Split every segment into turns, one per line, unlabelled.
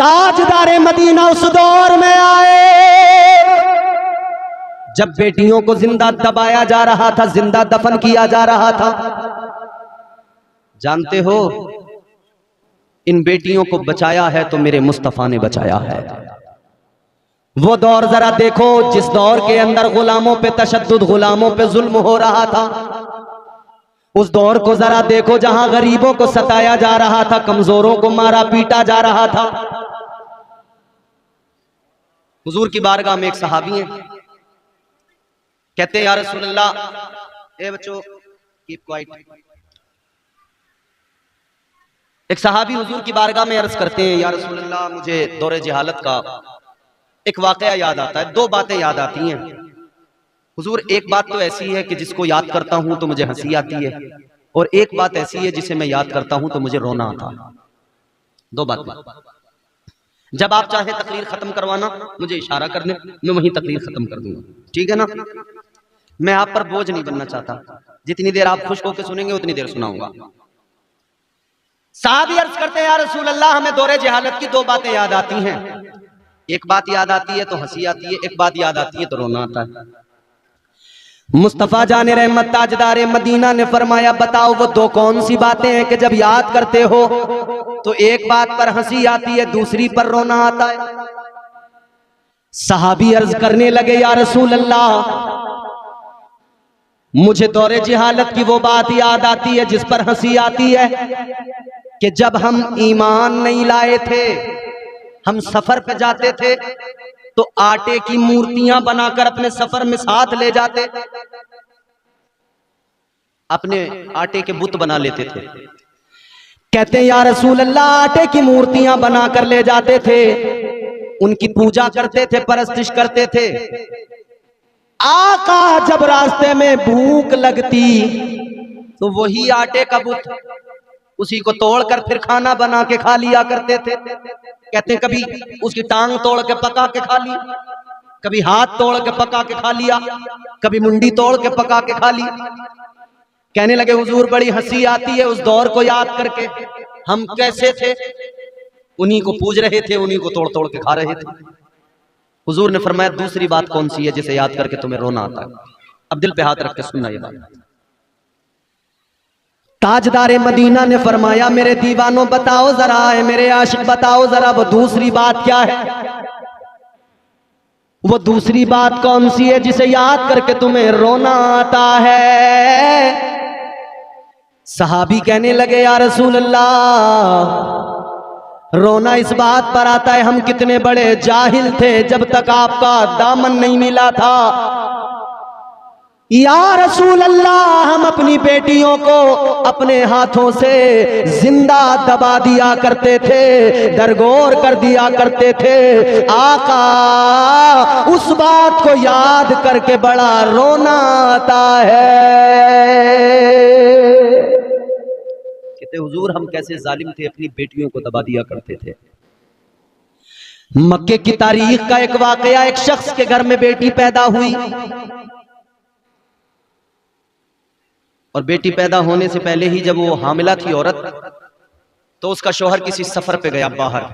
ताजदारे Medina उस दौर में आए जब बेटियों को जिंदा दबाया जा रहा था, जिंदा दफन किया जा रहा था। जानते हो, इन बेटियों को बचाया है तो मेरे मुस्तफा ने बचाया है। वो दौर जरा देखो जिस दौर के अंदर गुलामों पे तशद्दुद, गुलामों पे जुल्म हो रहा था। उस दौर को जरा देखो जहां गरीबों को सताया जा रहा था, कमजोरों को मारा पीटा जा रहा था। हुजूर की बारगाह में एक सहाबी हैं, कहते हैं या रसूलल्लाह, ए बच्चों कीप क्वाइट। एक सहाबी हुजूर की बारगाह में अर्ज करते हैं, या रसूलल्लाह मुझे दौरे जहालत का एक वाकया याद आता है, दो बातें याद आती हैं। हुजूर, एक बात तो ऐसी है कि जिसको याद करता हूं तो मुझे हंसी आती है, और एक बात ऐसी है जिसे मैं याद करता हूं तो मुझे रोना आता है। दो बातें। जब आप चाहे तकरीर खत्म करवाना, मुझे इशारा कर दे, मैं वहीं तकरीर खत्म कर दूंगा, ठीक है ना? मैं आप पर बोझ नहीं बनना चाहता, जितनी देर आप खुश होकर सुनेंगे उतनी देर सुनाऊंगा। साहबी अर्ज करते हैं, या रसूल अल्लाह, हमें दौरे जहालत की दो बातें याद आती हैं। एक बात याद आती है तो हंसी आती है, एक बात याद आती है तो रोना आता है। मुस्तफा जाने रहमत ताजदारे मदीना ने फरमाया, बताओ वो दो कौन सी बातें हैं कि जब याद करते हो तो एक बात पर हंसी आती है, दूसरी पर रोना आता है। सहाबी अर्ज करने लगे, या रसूल अल्लाह, मुझे दौरे जहालत की वो बात याद आती है जिस पर हंसी आती है कि जब हम ईमान नहीं लाए थे, हम सफर पे जाते थे तो आटे की मूर्तियां बनाकर अपने सफर में साथ ले जाते, अपने आटे के बुत बना लेते थे। कहते हैं या रसूल अल्लाह, आटे की मूर्तियां बनाकर ले जाते थे, उनकी पूजा करते थे, परस्तिश करते थे। आका जब रास्ते में भूख लगती तो वही आटे का बुत, उसी को तोड़कर फिर खाना बना के खा लिया करते थे। कहते हैं कभी उसकी टांग तोड़ के पका के खा ली, कभी हाथ तोड़ के पका के खा लिया, कभी मुंडी तोड़ के पका के खा ली। कहने लगे हुजूर, बड़ी हंसी आती है उस दौर को याद करके, हम कैसे थे, उन्हीं को पूज रहे थे, उन्हीं को तोड़ तोड़ के खा रहे थे। हुजूर ने फरमाया, दूसरी बात कौन सी है जिसे याद करके तुम्हें रोना आता है? अब दिल पे हाथ रख के सुनना ये बात। ताजदारे मदीना ने फरमाया, मेरे दीवानों बताओ जरा, मेरे आशिक बताओ जरा, वो दूसरी बात क्या है? वो दूसरी बात कौन सी है जिसे याद करके तुम्हें रोना आता है? सहाबी कहने लगे, या रसूल अल्लाह, रोना इस बात पर आता है हम कितने बड़े जाहिल थे जब तक आपका दामन नहीं मिला था। या रसूल अल्लाह, हम अपनी बेटियों को अपने हाथों से जिंदा दबा दिया करते थे, दरगोर कर दिया करते थे। आका, उस बात को याद करके बड़ा रोना आता है। कहते हुजूर, हम कैसे जालिम थे, अपनी बेटियों को दबा दिया करते थे। मक्के की तारीख का एक वाकया, एक शख्स के घर में बेटी पैदा हुई, और बेटी पैदा होने से पहले ही जब वो हामिला थी औरत, तो उसका शौहर किसी सफर पे गया बाहर।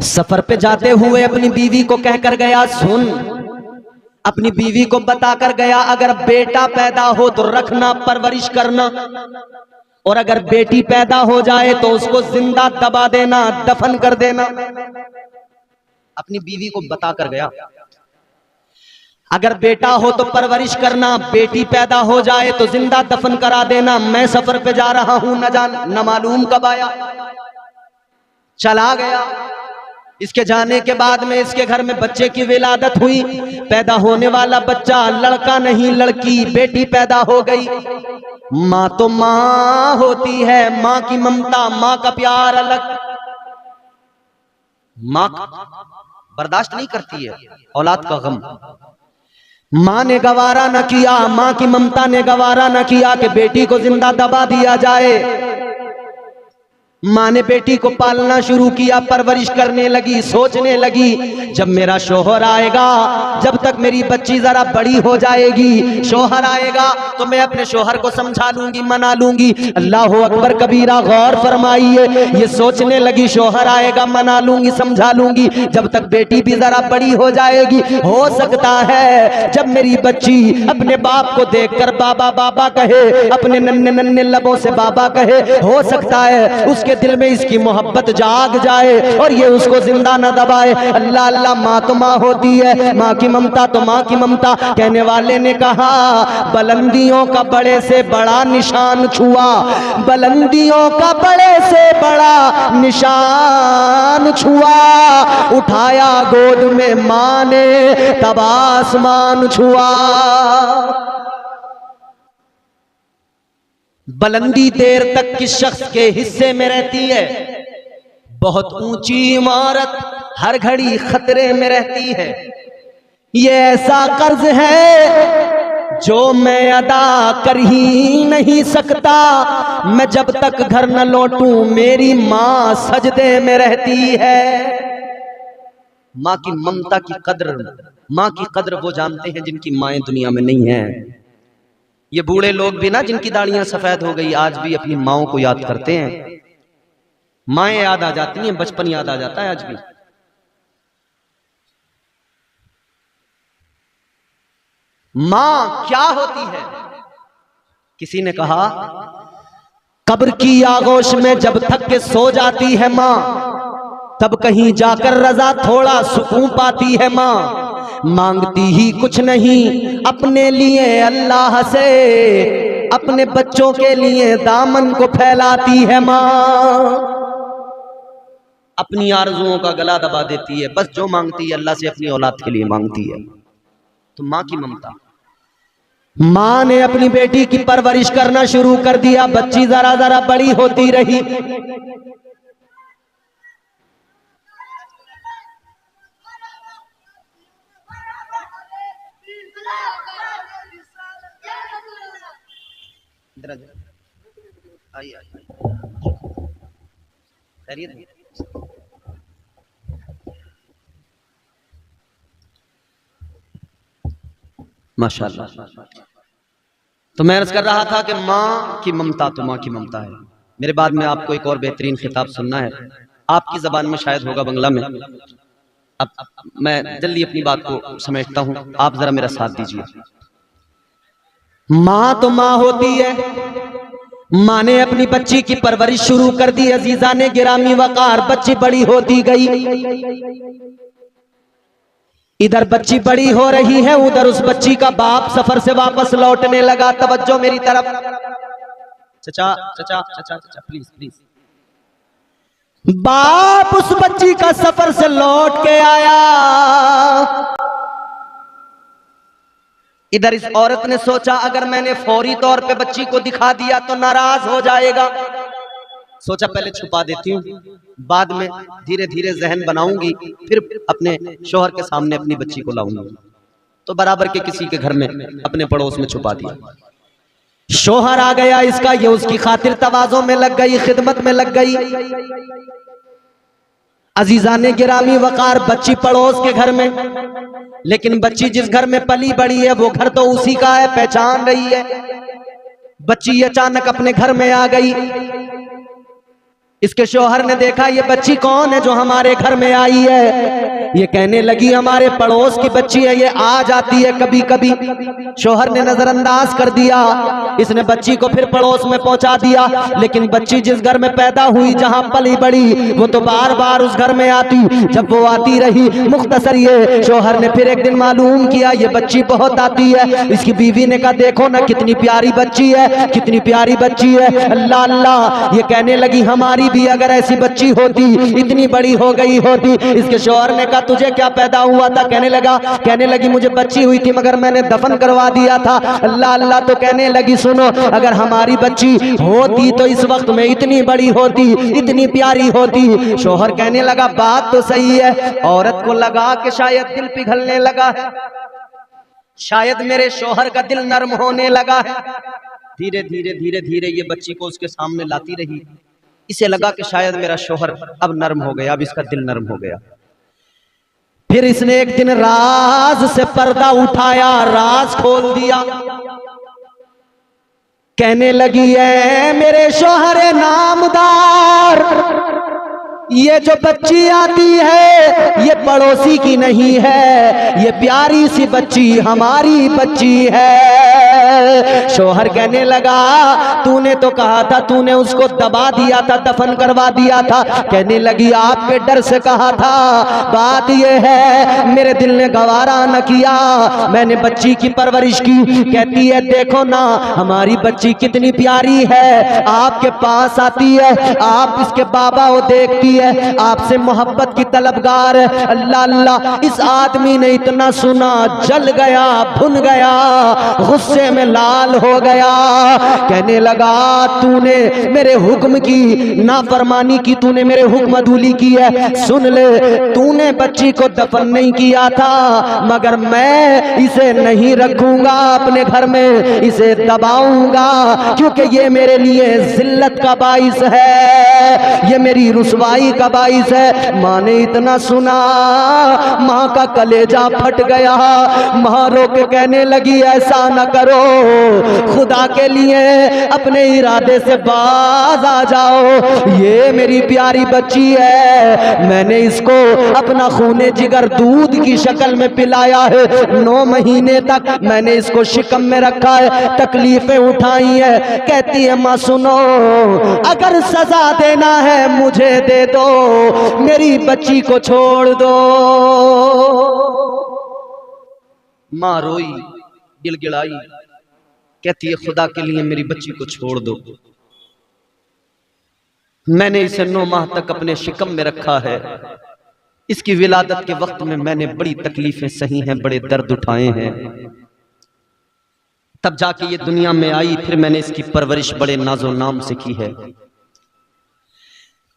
सफर पे जाते हुए अपनी बीवी को कहकर गया, सुन, अपनी बीवी को बताकर गया, अगर बेटा पैदा हो तो रखना, परवरिश करना, और अगर बेटी पैदा हो जाए तो उसको जिंदा दबा देना, दफन कर देना। अपनी बीवी को बताकर गया, अगर बेटा हो तो परवरिश करना, बेटी पैदा हो जाए तो जिंदा दफन करा देना। मैं सफर पे जा रहा हूं, न मालूम कब आया, चला गया। इसके जाने के बाद में इसके घर में बच्चे की विलादत हुई, पैदा होने वाला बच्चा लड़का नहीं लड़की, बेटी पैदा हो गई। माँ तो माँ होती है, माँ की ममता, माँ का प्यार अलग। माँ बर्दाश्त नहीं करती है औलाद का गम। माँ ने गवारा न किया, माँ की ममता ने गवारा न किया कि बेटी को जिंदा दबा दिया जाए। माँ ने बेटी को पालना शुरू किया, परवरिश करने लगी, सोचने लगी जब मेरा शोहर आएगा, जब तक मेरी बच्ची जरा बड़ी हो जाएगी, शोहर आएगा तो मैं अपने शोहर को समझा लूंगी, मना लूंगी। अल्लाह अकबर कबीरा, गौर फरमाइए। ये सोचने लगी शोहर आएगा, मना लूंगी, समझा लूंगी, जब तक बेटी भी जरा बड़ी हो जाएगी, हो सकता है जब मेरी बच्ची अपने बाप को देखकर बाबा बाबा कहे, अपने नन्हे नन्हे लबों से बाबा कहे, हो सकता है उसके दिल में इसकी मोहब्बत जाग जाए और ये उसको जिंदा न दबाए। अल्लाह अल्लाह, माँ तो माँ होती है, माँ की ममता तो माँ की ममता। कहने वाले ने कहा बुलंदियों का बड़े से बड़ा निशान छुआ, बुलंदियों का बड़े से बड़ा निशान छुआ, उठाया गोद में माँ ने तब आसमान छुआ। बुलंदी देर तक किस शख्स के हिस्से में रहती है, बहुत ऊंची इमारत हर घड़ी खतरे में रहती है। ये ऐसा कर्ज है जो मैं अदा कर ही नहीं सकता, मैं जब तक घर न लौटूं मेरी माँ सजदे में रहती है। माँ की ममता की कद्र, माँ की कद्र वो जानते हैं जिनकी माएं दुनिया में नहीं हैं। ये बूढ़े लोग भी ना, जिनकी दाढ़ियां सफेद हो गई, आज भी अपनी माओं को याद करते हैं। माएं याद आ जाती हैं, बचपन याद आ जाता है आज भी। मां क्या होती है? किसी ने कहा कब्र की आगोश में जब थक के सो जाती है मां, तब कहीं जाकर रजा थोड़ा सुकून पाती है मां। मांगती ही कुछ नहीं अपने लिए अल्लाह से, अपने बच्चों के लिए दामन को फैलाती है मां। अपनी आरजुओं का गला दबा देती है, बस जो मांगती है अल्लाह से अपनी औलाद के लिए मांगती है। तो मां की ममता। मां ने अपनी बेटी की परवरिश करना शुरू कर दिया, बच्ची जरा जरा बड़ी होती रही। आइए माशाअल्लाह। तो मैं अर्ज कर रहा था कि माँ की ममता तो माँ की ममता है। मेरे बाद में आपको एक और बेहतरीन खिताब सुनना है, आपकी जबान में शायद होगा, बंगला में। अब मैं जल्दी अपनी बात को समेटता हूँ, आप जरा मेरा साथ दीजिए। माँ तो माँ होती है, माँ ने अपनी बच्ची की परवरिश शुरू कर दी। अजीजा ने गिरामी वकार, बच्ची बड़ी होती गई। इधर बच्ची बड़ी हो रही है, उधर उस बच्ची का बाप सफर से वापस लौटने लगा। तवज्जो मेरी तरफ। चचा चचा चचा चचा प्लीज प्लीज। बाप उस बच्ची का सफर से लौट के आया। इधर इस औरत ने सोचा अगर मैंने फौरी तौर पे बच्ची को दिखा दिया तो नाराज हो जाएगा। सोचा पहले छुपा देती हूँ, बाद में धीरे धीरे जहन बनाऊंगी, फिर अपने शोहर के सामने अपनी बच्ची को लाऊंगी। तो बराबर के किसी के घर में अपने पड़ोस में छुपा दिया। शोहर आ गया इसका, ये उसकी खातिर तवाज़ो में लग गई, खिदमत में लग गई। अजीजा ने गिरामी वकार, बच्ची पड़ोस के घर में, लेकिन बच्ची जिस घर में पली बड़ी है वो घर तो उसी का है, पहचान रही है। बच्ची अचानक अपने घर में आ गई। इसके शौहर ने देखा ये बच्ची कौन है जो हमारे घर में आई है। ये कहने लगी हमारे पड़ोस की बच्ची है, ये आ जाती है कभी कभी। शौहर ने नजरअंदाज कर दिया, इसने बच्ची को फिर पड़ोस में पहुंचा दिया। लेकिन बच्ची जिस घर में पैदा हुई, जहां पली बड़ी, वो तो बार बार उस घर में आती। जब वो आती रही, मुख्तसर ये शौहर ने फिर एक दिन मालूम किया ये बच्ची बहुत आती है। इसकी बीवी ने कहा देखो ना कितनी प्यारी बच्ची है, कितनी प्यारी बच्ची है। अल्लाह अल्लाह, ये कहने लगी हमारी भी अगर ऐसी बच्ची होती, इतनी बड़ी हो गई होती। इसके शौहर ने कहा तुझे क्या पैदा हुआ था? कहने लगी मुझे बच्ची हुई थी मगर मैंने दफन करवा दिया था। अल्लाह अल्लाह, तो कहने लगी सुनो अगर हमारी बच्ची होती तो इस वक्त में इतनी बड़ी होती, इतनी प्यारी होती। शौहर कहने लगा बात तो सही है। औरत को लगा कि शायद दिल पिघलने लगा है, शायद मेरे शौहर का दिल नरम होने लगा है। धीरे धीरे धीरे धीरे ये बच्ची को उसके सामने लाती रही। इसे लगा कि शायद मेरा शोहर अब नर्म हो गया, अब इसका दिल नर्म हो गया। फिर इसने एक दिन राज से पर्दा उठाया, राज खोल दिया। कहने लगी है मेरे शोहर नामदार, ये जो बच्ची आती है ये पड़ोसी की नहीं है, ये प्यारी सी बच्ची हमारी बच्ची है। शोहर कहने लगा तूने तो कहा था, तूने उसको दबा दिया था, दफन करवा दिया था। कहने लगी आपके डर से कहा था, बात ये है मेरे दिल ने गवारा न किया, मैंने बच्ची की परवरिश की। कहती है देखो ना हमारी बच्ची कितनी प्यारी है, आपके पास आती है, आप इसके बाबा को देखती है, आपसे मोहब्बत की तलबगार है। अल्लाह अल्लाह, इस आदमी ने इतना सुना, जल गया, भुन गया, गुस्से में लाल हो गया। कहने लगा तूने मेरे हुक्म की नाफरमानी की, तूने मेरे हुक्म अधूली की है। सुन ले, तूने बच्ची को दफन नहीं किया था, मगर मैं इसे नहीं रखूंगा अपने घर में, इसे दबाऊंगा, क्योंकि ये मेरे लिए जिल्लत का बाइस है, ये मेरी रुसवाई का बाइस है। माँ ने इतना सुना, माँ का कलेजा फट गया। माँ रो के कहने लगी ऐसा न करो, खुदा के लिए अपने इरादे से बाज आ जाओ, ये मेरी प्यारी बच्ची है, मैंने इसको अपना खूने जिगर दूध की शक्ल में पिलाया है, 9 महीने तक मैंने इसको शिकम में रखा है, तकलीफें उठाई है। कहती है माँ सुनो, अगर सजा देना है मुझे दे दो, मेरी बच्ची को छोड़ दो। माँ रोई, गिड़गिड़ाई, कहती है खुदा के लिए मेरी बच्ची को छोड़ दो, मैंने इसे 9 माह तक अपने शिकम में रखा है, इसकी विलादत के वक्त में मैंने बड़ी तकलीफें सही हैं, बड़े दर्द उठाए हैं, तब जाके ये दुनिया में आई, फिर मैंने इसकी परवरिश बड़े नाजो नाम से की है।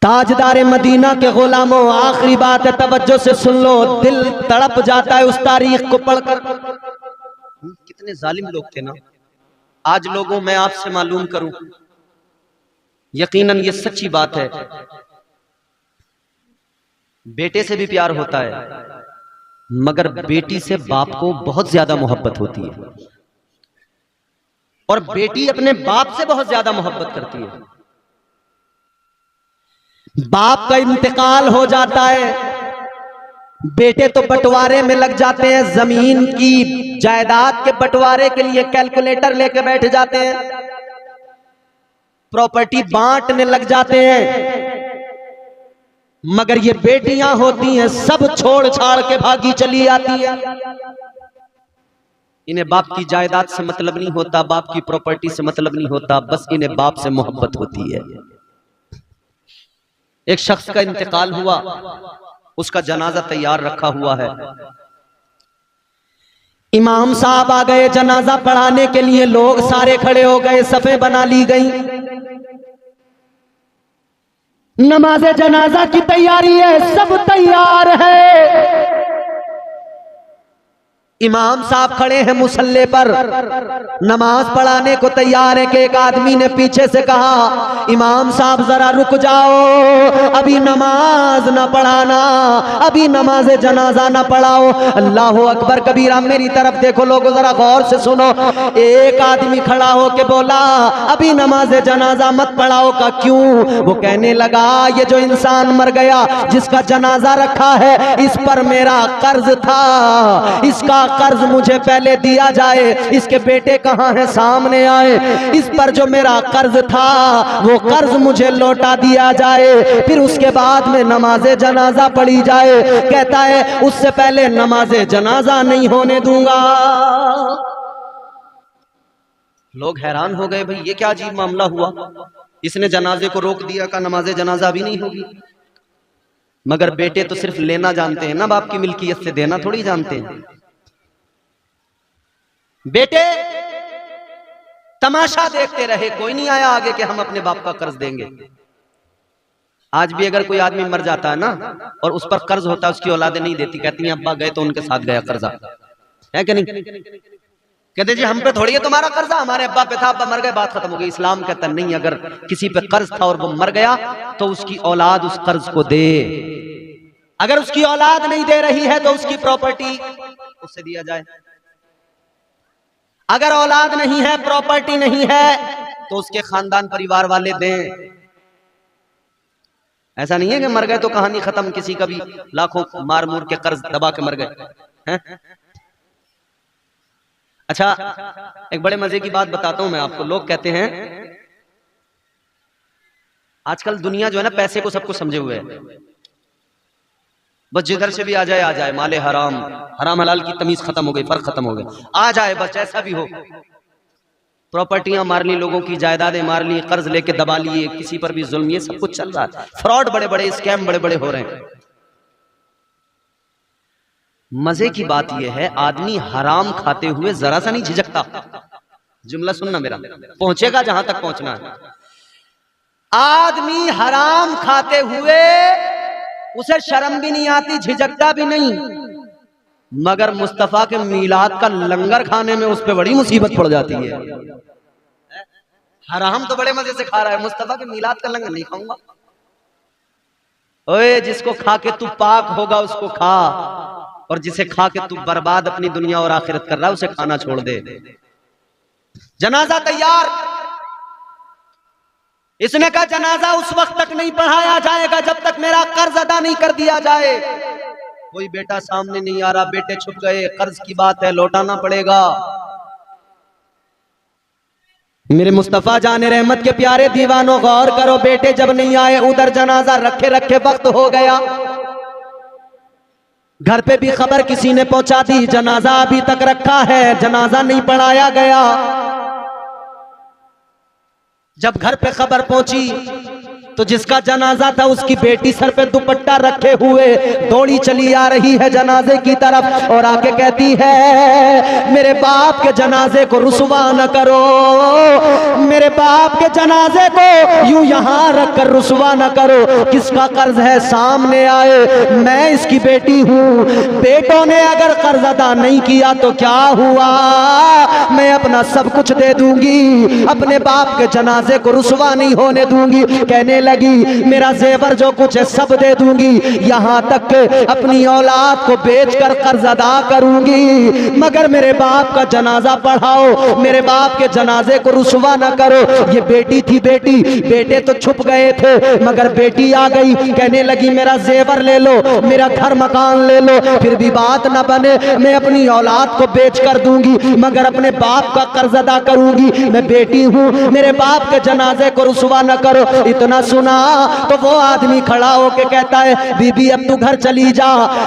ताजदार मदीना के गुलामों, आखिरी बात है, तवज्जो से सुन लो, दिल तड़प जाता है उस तारीख को पढ़कर। कितने जालिम लोग थे ना। आज लोगों मैं आपसे मालूम करूं, यकीनन ये सच्ची बात है, बेटे से भी प्यार होता है, मगर बेटी से बाप को बहुत ज्यादा मोहब्बत होती है, और बेटी अपने बाप से बहुत ज्यादा मोहब्बत करती है। बाप का इंतकाल हो जाता है, बेटे तो बंटवारे में लग जाते हैं, जमीन की जायदाद के बंटवारे के लिए कैलकुलेटर लेके बैठ जाते हैं, प्रॉपर्टी बांटने लग जाते हैं, मगर ये बेटियां होती हैं सब छोड़ छाड़ के भागी चली आती है। इन्हें बाप की जायदाद से मतलब नहीं होता, बाप की प्रॉपर्टी से मतलब नहीं होता, बस इन्हें बाप से मोहब्बत होती है। एक शख्स का इंतकाल हुआ, उसका जनाजा तैयार रखा हुआ है, इमाम साहब आ गए जनाजा पढ़ाने के लिए, लोग सारे खड़े हो गए, सफे बना ली गई, नमाज जनाजा की तैयारी है, सब तैयार है। इमाम साहब खड़े हैं मुसल्ले पर, नमाज पढ़ाने को तैयार है कि एक आदमी ने पीछे से कहा इमाम साहब जरा रुक जाओ, अभी नमाज ना पढ़ाना, अभी नमाज जनाजा ना पढ़ाओ। अल्लाह अकबर कबीरा, मेरी तरफ देखो लोगों, जरा गौर से सुनो। एक आदमी खड़ा हो के बोला अभी नमाज जनाजा मत पढ़ाओ का क्यों? वो कहने लगा ये जो इंसान मर गया जिसका जनाजा रखा है, इस पर मेरा कर्ज था, इसका कर्ज मुझे पहले दिया जाए, इसके बेटे कहाँ हैं सामने आए, इस पर जो मेरा कर्ज था वो कर्ज मुझे लौटा दिया जाए, फिर उसके बाद में नमाजे जनाजा पढ़ी जाए। कहता है उससे पहले नमाजे जनाजा नहीं होने दूंगा। लोग हैरान हो गए, भाई ये क्या अजीब मामला हुआ, इसने जनाजे को रोक दिया, का नमाजे जनाजा भी नहीं होगी। मगर बेटे तो सिर्फ लेना जानते हैं ना, बाप की मिल्कियत से देना थोड़ी जानते हैं। बेटे तमाशा देखते रहे, कोई नहीं आया आगे कि हम अपने बाप का कर्ज देंगे। आज भी अगर कोई आदमी मर जाता है ना और उस पर कर्ज होता है, उसकी औलादें नहीं देती, कहती हैं अब्बा गए तो उनके साथ गया कर्जा, है कि नहीं? कहते जी हम पे थोड़ी है तुम्हारा कर्जा, हमारे अब्बा पे था, अब्बा मर गए, बात खत्म हो गई। इस्लाम कहता नहीं, अगर किसी पे कर्ज था और वो मर गया तो उसकी औलाद उस कर्ज को दे। अगर उसकी औलाद नहीं दे रही है तो उसकी प्रॉपर्टी उससे दिया जाए। अगर औलाद नहीं है, प्रॉपर्टी नहीं है, तो उसके खानदान परिवार वाले दें। ऐसा नहीं है कि मर गए तो कहानी खत्म, किसी का भी लाखों मार मूर के कर्ज दबा के मर गए। अच्छा, एक बड़े मजे की बात बताता हूं मैं आपको। लोग कहते हैं आजकल दुनिया जो है ना, पैसे को सब कुछ समझे हुए है। बस जिधर से भी आ जाए, माले हराम, हराम हलाल की तमीज खत्म हो गई, फर्क खत्म हो गया, आ जाए बस, ऐसा भी हो। प्रॉपर्टियां मार ली, लोगों की जायदादें मार ली, कर्ज लेके दबा लिए, किसी पर भी जुल्म, ये सब कुछ चल रहा है। फ्रॉड बड़े बड़े, स्कैम बड़े बड़े हो रहे हैं। मजे की बात यह है, आदमी हराम खाते हुए जरा सा नहीं झिझकता। जुमला सुनना मेरा, पहुंचेगा जहां तक पहुंचना है। आदमी हराम खाते हुए उसे शर्म भी नहीं आती, झिझकता भी नहीं, मगर मुस्तफा के मीलाद का लंगर खाने में उस पर बड़ी मुसीबत पड़ जाती है। हराम तो बड़े मजे से खा रहा है, मुस्तफा के मीलाद का लंगर नहीं खाऊंगा। ओए, जिसको खा के तू पाक होगा उसको खा, और जिसे खा के तू बर्बाद अपनी दुनिया और आखिरत कर रहा है उसे खाना छोड़ दे। जनाजा तैयार, इसने कहा जनाजा उस वक्त तक नहीं पढ़ाया जाएगा जब तक मेरा कर्ज अदा नहीं कर दिया जाए। कोई बेटा सामने नहीं आ रहा, बेटे छुप गए, कर्ज की बात है, लौटाना पड़ेगा। मेरे मुस्तफा जाने रहमत के प्यारे दीवानों, गौर करो, बेटे जब नहीं आए, उधर जनाजा रखे रखे वक्त हो गया। घर पे भी खबर किसी ने पहुंचा दी, जनाजा अभी तक रखा है, जनाजा नहीं पढ़ाया गया। जब घर पे खबर पहुंची तो जिसका जनाजा था उसकी बेटी सर पे दुपट्टा रखे हुए दौड़ी चली आ रही है जनाजे की तरफ, और आके कहती है मेरे बाप के जनाजे को रुसवा न करो, मेरे बाप के जनाजे को यूं यहां रखकर रुसवा न करो। किसका कर्ज है सामने आए, मैं इसकी बेटी हूं। बेटों ने अगर कर्ज अदा नहीं किया तो क्या हुआ, मैं अपना सब कुछ दे दूंगी, अपने बाप के जनाजे को रुसवा नहीं होने दूंगी। कहने लगी मेरा जेवर जो कुछ है सब दे दूंगी, यहां तक अपनी औलाद को बेचकर कर्ज अदा करूंगी, मगर मेरे बाप का जनाजा पढ़ाओ, मेरे बाप के जनाजे को रुसवा न करो। ये बेटी थी, बेटी, बेटे तो छुप गए थे, मगर बेटी आ गई, कहने लगी मेरा जेवर ले लो, मेरा घर मकान ले लो, फिर भी बात न बने, मैं अपनी औलाद को बेच कर दूंगी, मगर अपने बाप का कर्ज अदा करूंगी। मैं बेटी हूं, मेरे बाप के जनाजे को रुसवा न करो। इतना सुना तो वो आदमी खड़ा होके कहता है बीबी अब तू घर चली जा,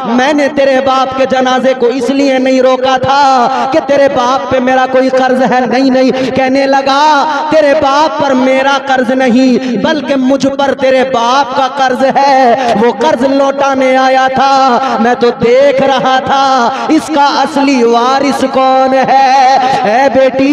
मैंने तेरे बाप के जनाजे को इसलिए नहीं रोका था कि तेरे बाप पे मेरा कोई कर्ज है, नहीं नहीं। कहने लगा तेरे बाप पर मेरा कर्ज नहीं बल्कि मुझ पर तेरे बाप का कर्ज है, वो कर्ज लौटाने आया था, मैं तो देख रहा था इसका असली वारिस कौन है बेटी,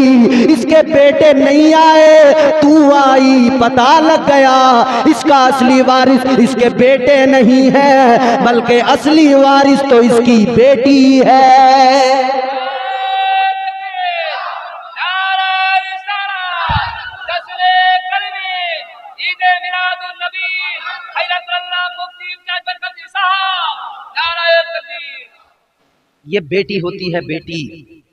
इसके बेटे नहीं आए, तू आई, पता लग गया इसका असली वारिस इसके बेटे नहीं है बल्कि असली वारिस तो इसकी बेटी है। ये बेटी होती है, बेटी।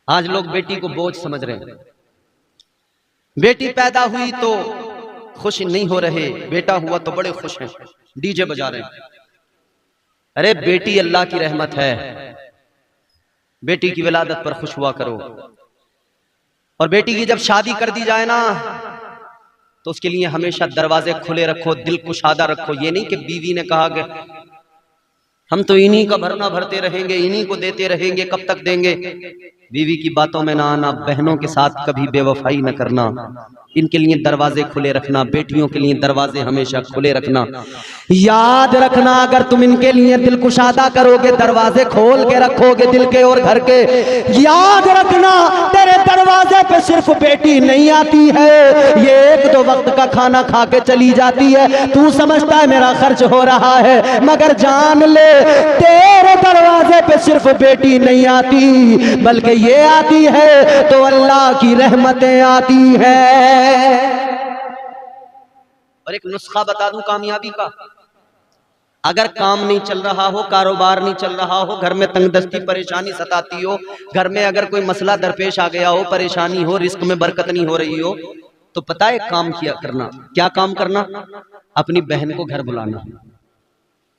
आज लोग बेटी को बोझ समझ रहे हैं। बेटी पैदा हुई तो खुश नहीं हो रहे, बेटा हुआ तो बड़े खुश हैं, डीजे बजा रहे हैं। अरे बेटी अल्लाह की रहमत है, बेटी की विलादत पर खुश हुआ करो। और बेटी की जब शादी कर दी जाए ना तो उसके लिए हमेशा दरवाजे खुले रखो, दिल कुशादा रखो। ये नहीं कि बीवी ने कहा कि हम तो इन्हीं का भरना भरते रहेंगे, इन्हीं को देते रहेंगे, कब तक देंगे। बीवी की बातों में ना आना, बहनों के साथ कभी बेवफाई न करना, इनके लिए दरवाजे खुले रखना, बेटियों के लिए दरवाजे हमेशा खुले रखना। याद रखना, अगर तुम इनके लिए दिल कुशादा करोगे, दरवाजे खोल के रखोगे दिल के और घर के, याद रखना तेरे दरवाजे पे सिर्फ बेटी नहीं आती है, ये 1-2 वक्त का खाना खा के चली जाती है। तू समझता है मेरा खर्च हो रहा है, मगर जान ले तेरे दरवाजे पे सिर्फ बेटी नहीं आती, बल्कि ये आती है तो अल्लाह की रहमतें आती है। और एक नुस्खा बता दूं कामयाबी का, अगर काम नहीं चल रहा हो, कारोबार नहीं चल रहा हो, घर में तंगदस्ती परेशानी सताती हो, घर में अगर कोई मसला दरपेश आ गया हो, परेशानी हो, रिस्क में बरकत नहीं हो रही हो, तो पता है काम किया करना, क्या काम करना? अपनी बहन को घर बुलाना,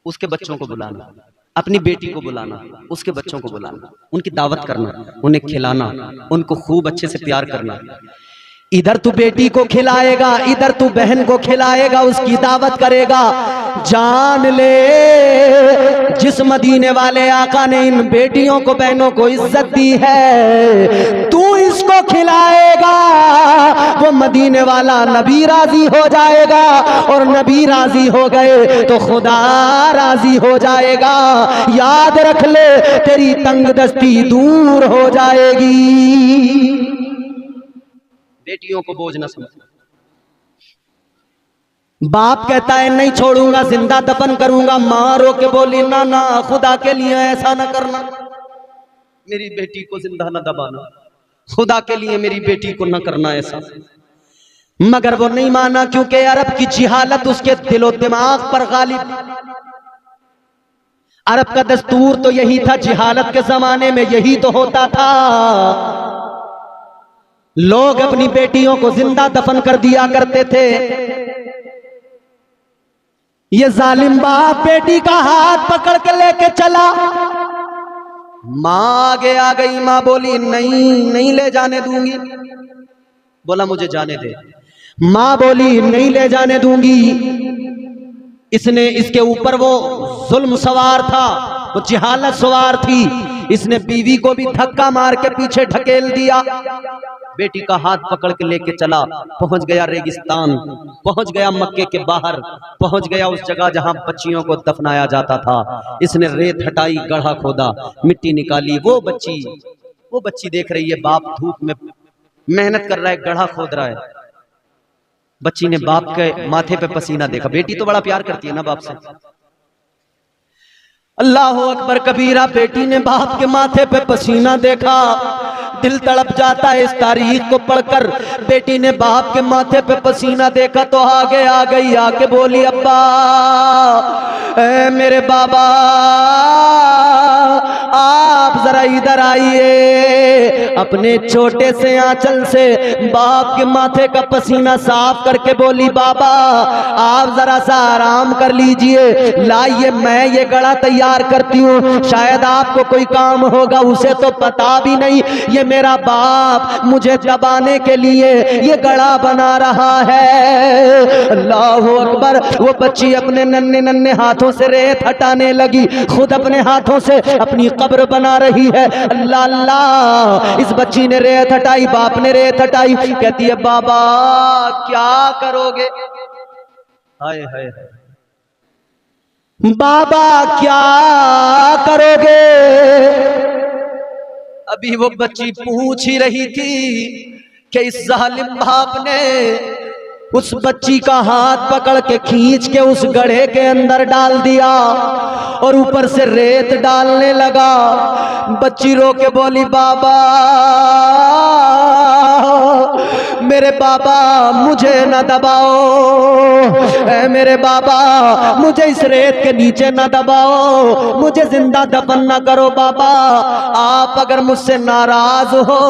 उसके बच्चों को बुलाना, अपनी बेटी को बुलाना, उसके बच्चों को बुलाना, उनकी दावत करना, उन्हें खिलाना, उनको खूब अच्छे से प्यार करना। इधर तू बेटी को खिलाएगा, इधर तू बहन को खिलाएगा, उसकी दावत करेगा। जान ले जिस मदीने वाले आका ने इन बेटियों को, बहनों को इज्जत दी है, तू इसको खिलाएगा, वो मदीने वाला नबी राजी हो जाएगा, और नबी राजी हो गए तो खुदा राजी हो जाएगा। याद रख ले तेरी तंगदस्ती दूर हो जाएगी। बेटियों को बोझ न समझना। बाप कहता है नहीं छोड़ूंगा, जिंदा दफन करूंगा, मां रो के बोली ना ना खुदा के लिए ऐसा न करना, मेरी बेटी को जिंदा न दबाना, खुदा के लिए मेरी बेटी को न करना ऐसा। मगर वो नहीं माना, क्योंकि अरब की जिहालत उसके दिलो दिमाग पर गालिब। अरब का दस्तूर तो यही था, जिहालत के जमाने में यही तो होता था, लोग अपनी बेटियों को जिंदा दफन कर दिया करते थे। ये जालिम बाप बेटी का हाथ पकड़ के लेके चला, मां आगे आ गई, मां बोली नहीं नहीं ले जाने दूंगी, बोला मुझे जाने दे, मां बोली नहीं ले जाने दूंगी। इसने, इसके ऊपर वो जुल्म सवार था, वो जिहालत सवार थी, इसने बीवी को भी धक्का मार के पीछे ढकेल दिया। बेटी का हाथ पकड़ के लेके चला, पहुंच गया रेगिस्तान, पहुंच गया मक्के के बाहर, पहुंच गया उस जगह जहां बच्चियों को दफनाया जाता था। इसने रेत हटाई, गड्ढा खोदा, मिट्टी निकाली, वो बच्ची देख रही है, बाप धूप में मेहनत कर रहा है, गड्ढा खोद रहा है। बच्ची ने बाप के माथे पे पसीना देखा, बेटी तो बड़ा प्यार करती है ना बाप से। अल्लाह अकबर कबीरा, बेटी ने बाप के माथे पे पसीना देखा, दिल तड़प जाता है इस तारीख को पढ़कर। बेटी ने बाप के माथे पे पसीना देखा तो आगे आ गई, आके बोली अब्बा, ए मेरे बाबा आप जरा इधर आइए। अपने छोटे से आंचल से बाप के माथे का पसीना साफ करके बोली बाबा आप जरा सा आराम कर लीजिए, लाइए मैं ये गड़ा तैयार करती हूँ, शायद आपको कोई काम होगा, उसे तो पता भी नहीं ये मेरा बाप मुझे दबाने के लिए ये गड़ा बना रहा है। अल्लाह अकबर। वो बच्ची अपने नन्हे नन्हे हाथों से रेत हटाने लगी, खुद अपने हाथों से अपनी कब्र बना रही है। अल्लाह अल्लाह, इस बच्ची ने रेत हटाई, बाप ने रेत हटाई, कहती है बाबा क्या करोगे, हाय हाय बाबा क्या करोगे। अभी वो बच्ची पूछ ही रही थी कि इस जालिम बाप ने उस बच्ची का हाथ पकड़ के खींच के उस गड्ढे के अंदर डाल दिया और ऊपर से रेत डालने लगा। बच्ची रो के बोली बाबा मेरे बाबा मुझे न दबाओ, ऐ मेरे बाबा मुझे इस रेत के नीचे न दबाओ, मुझे जिंदा दफन न करो बाबा। आप अगर मुझसे नाराज हो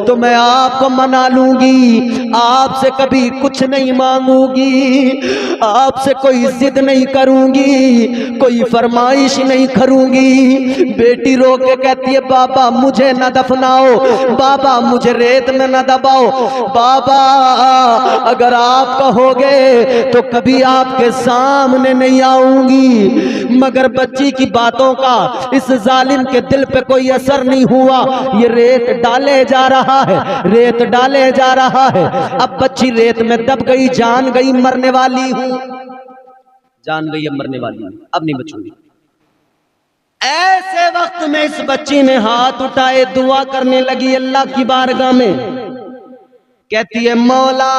तो मैं आपको मना लूंगी, आपसे कभी कुछ नहीं मांगूंगी, आपसे कोई जिद नहीं करूंगी, कोई फरमाइश नहीं करूंगी। बेटी रो के कहती है बाबा मुझे न दफनाओ, बाबा मुझे रेत में न दबाओ, दबाओ। बाबा अगर आप कहोगे तो कभी आपके सामने नहीं आऊंगी। मगर बच्ची की बातों का इस जालिम के दिल पे कोई असर नहीं हुआ। ये रेत डाले जा रहा है, रेत डाले जा रहा है। अब बच्ची रेत में दब गई, जान गई मरने वाली हूं, जान गई अब मरने वाली हूं, अब नहीं बचूंगी। ऐसे वक्त में इस बच्ची ने हाथ उठाए, दुआ करने लगी अल्लाह की बारगाह में। कहती है मौला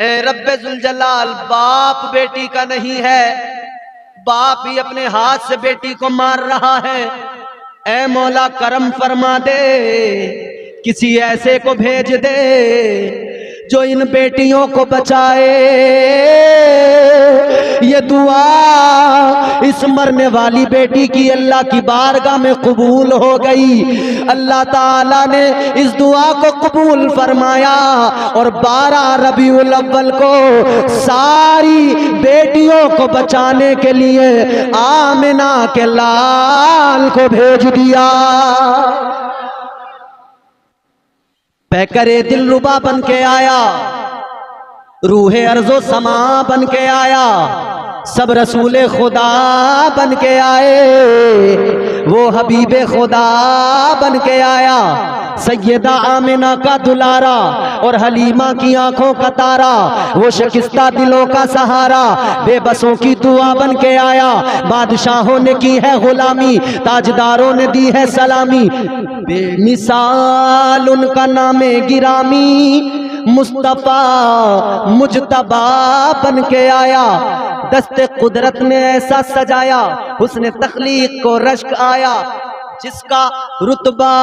ए रब्बे जुल जलाल, बाप बेटी का नहीं है, बाप ही अपने हाथ से बेटी को मार रहा है। ए मौला करम फरमा दे, किसी ऐसे को भेज दे जो इन बेटियों को बचाए। ये दुआ इस मरने वाली बेटी की अल्लाह की बारगाह में कबूल हो गई। अल्लाह ताला ने इस दुआ को कबूल फरमाया और 12 रबीउल अव्वल को सारी बेटियों को बचाने के लिए आमिना के लाल को भेज दिया। पैकरे दिलरुबा बन के आया, रूहे अर्जो समा बन के आया, सब रसूले खुदा बन के आए, वो हबीबे खुदा बन के आया। सैयदा आमिना का दुलारा और हलीमा की आंखों का तारा, वो शिकस्ता दिलों का सहारा, बेबसों की दुआ बन के आया। बादशाहों ने की है गुलामी, ताजदारों ने दी है सलामी, बेमिसाल उनका नामे गिरामी, मुस्तफा मुजतबा बन के आया। दस्ते कुदरत ने ऐसा सजाया, हुस्न तख्लीक को रश्क आया, जिसका रुतबा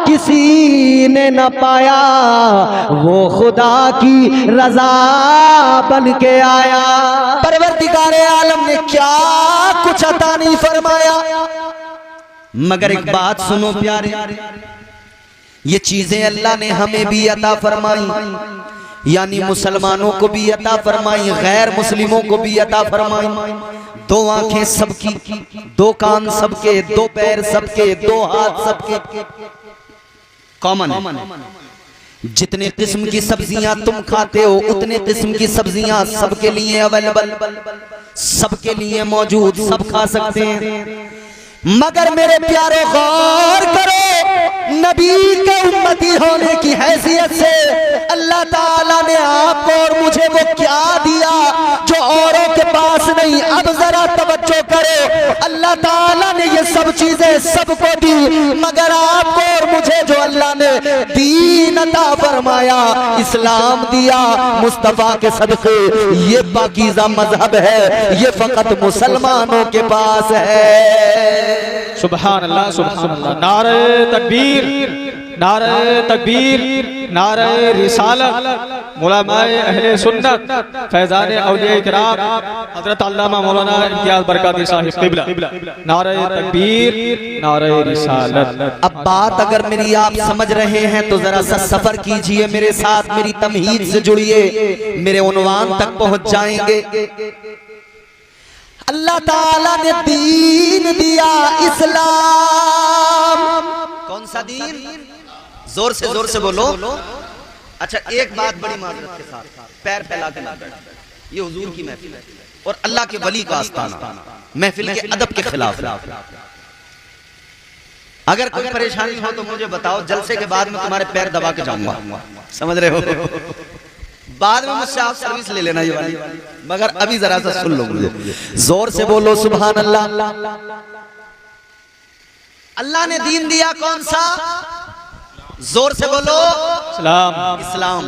किसी ने न पाया, वो खुदा की रजा बन के आया। परवरदिगारे आलम ने क्या कुछ अता नहीं फरमाया। मगर एक बात सुनो प्यारे, ये चीजें अल्लाह ने हमें भी अता फरमाई, यानी मुसलमानों को भी अता फरमाई, गैर मुस्लिमों को भी अता फरमाई। 2 आंखें सबकी, 2 कान सबके, 2 पैर सबके, 2 हाथ सबके, कॉमन है। जितने किस्म की सब्जियां तुम खाते हो उतने किस्म की सब्जियां सबके लिए अवेलेबल, सबके लिए मौजूद, सब खा सकते हैं। मगर मेरे प्यारे गौर करो, नबी के उम्मती होने की हैसियत से अल्लाह ताला ने आपको और मुझे वो क्या दिया जो औरों के पास नहीं। अब जरा तवज्जो करो, अल्लाह ताला ने ये सब चीजें सबको दी, मगर आपको और मुझे जो अल्लाह ने दीन अता फरमाया, इस्लाम दिया मुस्तफा के सदके, ये पाकीज़ा मजहब है, ये फकत मुसलमानों के पास है।
सुभान अल्लाह, सुभान अल्लाह। नारे तकबीर, नारे तकबीर, नारे रिसालत। उलमाए अहले सुन्नत, फैजान औलिया किराम, हजरत अल्लामा मौलाना इम्तियाज बरकाती साहिब क़िबला, नारे तकबीर, नारे रिसालत।
अब बात अगर मेरी आप समझ रहे हैं तो जरा सा सफर कीजिए मेरे साथ, मेरी तमहीद से जुड़िए, मेरे उन्वान तक पहुंच जाएंगे। अल्लाह ताला ने दीन दिया इस्लाम। कौन सा दीन? जोर से बोलो। अच्छा एक बात बड़ी माजरत के साथ, पैर फैला के ना बैठ, ये हुजूर की महफिल है और अल्लाह के वली का आस्ताना, महफिल के अदब के खिलाफ है। अगर कोई परेशानी हो तो मुझे बताओ, जलसे के बाद में तुम्हारे पैर दबा के जाऊंगा, समझ रहे हो? बाद में मुझसे आप सर्विस ले लेना ये वाली, मगर अभी जरा सा सुन लो मुझे। जोर से बोलो सुभान अल्लाह। अल्लाह ने दीन दिया कौन सा? जोर से बोलो इस्लाम।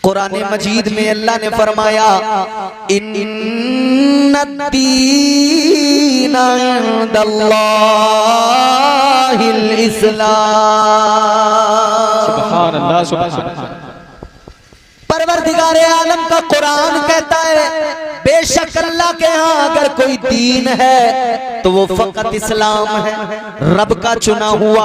कुरान मजीद में अल्लाह ने फरमाया, इन्नद्दीन इंदल्लाहिल इस्लाम।
सुभान अल्लाह, सुभान अल्लाह।
परवरदिगारे आलम का कुरान कहता है, बेशक अल्लाह के यहाँ अगर कोई दीन है तो वो फकत इस्लाम है, रब का चुना हुआ,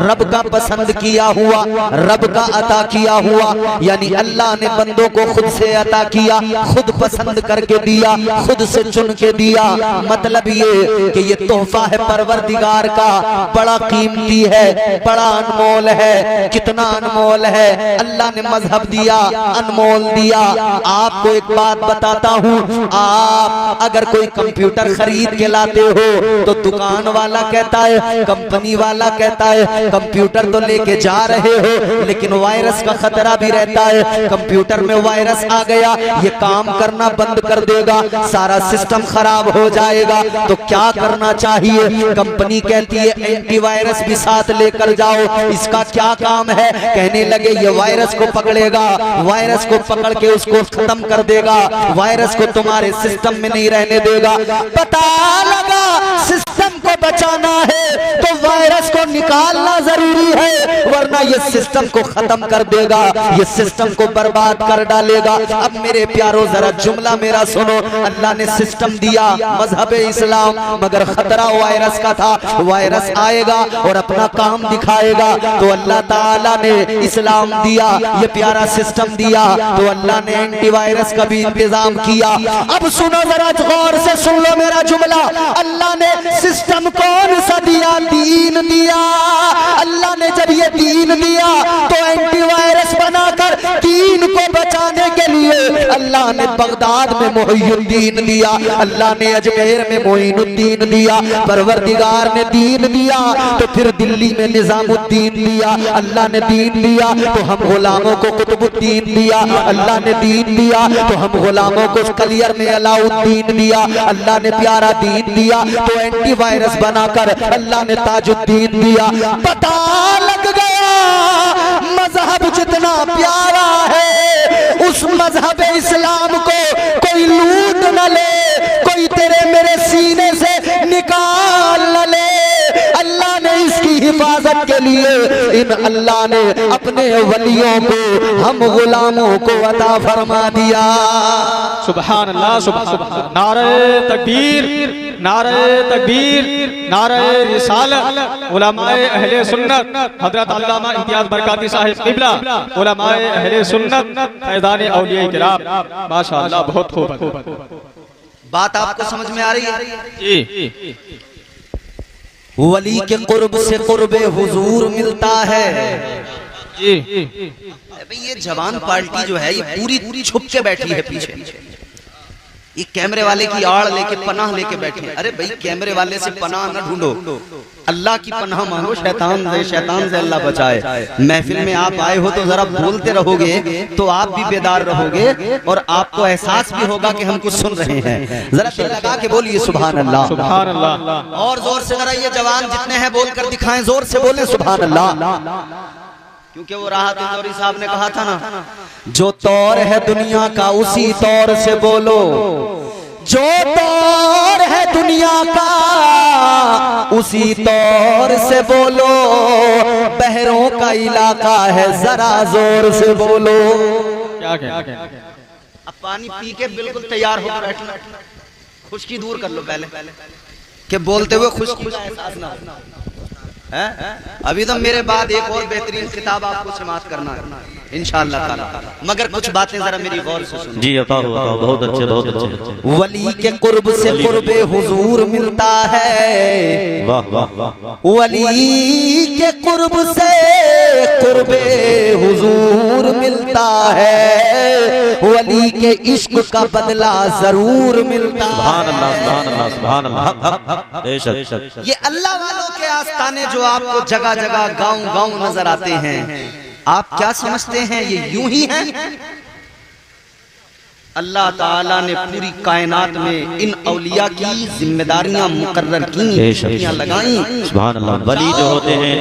रब का पसंद किया हुआ, रब का अता किया हुआ। यानी अल्लाह ने बंदों को खुद से अता किया, खुद पसंद करके दिया, खुद से चुन के दिया। मतलब ये कि ये तोहफा है परवरदिगार का, बड़ा कीमती है, बड़ा अनमोल है। कितना अनमोल है, अल्लाह ने मजहब दिया, अनमोल दिया। आपको एक बात बताता हूँ, आप अगर कोई कंप्यूटर खरीद के लाते हो तो दुकान वाला कहता है, कंपनी वाला कहता है कंप्यूटर तो लेके जा रहे हो लेकिन वायरस का खतरा भी रहता है, कंप्यूटर में वायरस आ गया ये काम करना बंद कर देगा, सारा सिस्टम खराब हो जाएगा। तो क्या करना चाहिए? कंपनी कहती है एंटीवायरस भी साथ लेकर जाओ। इसका क्या काम है? कहने लगे ये वायरस को पकड़ेगा, वायरस को पकड़ के उसको खत्म कर देगा, वायरस को तुम्हारे सिस्टम में नहीं रहने देगा। पता लगा सिस्टम को बचाना है तो वायरस को निकालना जरूरी है, वरना ये सिस्टम को खत्म कर देगा, ये सिस्टम को बर्बाद कर डालेगा। अब मेरे प्यारो जरा जुमला मेरा सुनो, अल्लाह ने सिस्टम दिया मजहब इस्लाम, मगर खतरा वायरस का था। वायरस आएगा और अपना काम दिखाएगा, तो अल्लाह ताला ने इस्लाम दिया, ये प्यारा सिस्टम दिया, तो अल्लाह ने एंटीवायरस का भी इंतजाम किया। अब सुनो जरा गौर से सुन लो मेरा जुमला, अल्लाह ने सिस्टम कौन सा दिया? दीन दिया। अल्लाह ने जब ये दीन दिया तो एंटीवायरस बनाकर दीन को बचाने के लिए अल्लाह ने बगदाद में मोइनुद्दीन दिया, अल्लाह ने अजमेर में मोइनुद्दीन दिया, परवरदिगार ने दीन दिया तो फिर दिल्ली में निजामुद्दीन दिया। अल्लाह ने दीन दिया तो हम गुलामों को कुतुबुद्दीन दिया, अल्लाह ने दीन दिया तो हम गुलामों को कलियर में अलाउद्दीन दिया। अल्लाह ने प्यारा दीन दिया तो एंटीवायरस बनाकर अल्लाह ने ताजुद्दीन दिया। पता लग गया मजहब जितना प्यारा है उस मजहब इस्लाम को कोई लूट न ले, कोई तेरे मेरे सीने से निकाल न ले। अल्लाह ने इसकी हिफाजत के लिए इन अल्लाह ने अपने वलियों को हम गुलामों को अता फरमा दिया।
सुभान अल्लाह, सुभान अल्लाह। नारे तकबीर, नारे तकबीर, नारे रिसालत। उलमाए अहले सुन्नत हजरत अल्लामा इम्तियाज बरकाती साहिब क़िबला, उलमाए अहले सुन्नत फैज़ान औलिया किराम। माशाअल्लाह, बहुत खूब।
बात आपको समझ में आ रही है?
जी।
वली के कुर्ब से कुर्बे हुजूर मिलता है।
जी।
भाई ये जवान पार्टी जो है ये पूरी छुप के बैठी है पीछे, ये कैमरे वाले की आड़ लेके पनाह लेके बैठे। अरे भाई कैमरे वाले से पनाह न ढूंढो, अल्लाह की पनाह मांगो, शैतान से अल्लाह बचाए। महफिल में आप आए हो तो जरा बोलते रहोगे तो आप भी बेदार रहोगे और आपको एहसास भी होगा कि हम कुछ सुन रहे हैं। जरा दिल लगा के बोलिए सुभान अल्लाह,
सुभान अल्लाह।
और जोर से जरा ये जवान जितने हैं बोलकर दिखाएं, जोर से बोले सुभान अल्लाह। क्योंकि वो राहत इंदौरी साहब ने कहा था ना, जो तौर है दुनिया का उसी तौर से बोलो, जो तौर है दुनिया का उसी तौर से बोलो, बहरों का इलाका है जरा जोर से बोलो।
क्या
अब पानी पी के बिल्कुल तैयार होकर बैठना, खुश्की दूर कर लो पहले कि बोलते हुए खुश्की का एहसास ना हो। अभी तो मेरे बाद एक और बेहतरीन किताब आपको समाप्त करना है इंशाअल्लाह ताला, मगर कुछ बातें जरा मेरी गौर से सुनो।
जी अता बहुत अच्छे, बहुत अच्छे।
वली के कुर्ब से कुर्बे हुजूर मिलता है।
वाह वाह वाह।
वली के कुर्ब से कुर्बे हुजूर मिलता है, वली के इश्क का बदला जरूर मिलता है।
सुभान अल्लाह, सुभान अल्लाह, सुभान अल्लाह। बेशक
ये अल्लाह वालों के आस्ताने जो आपको जगह जगह गांव गांव नजर आते हैं, आप क्या समझते हैं ये यूं ही है? अल्लाह ताला ने पूरी कायनात में इन औलिया की जिम्मेदारियां मुकर्रर की, लगाई।
सुभान अल्लाह। वली जो होते हैं,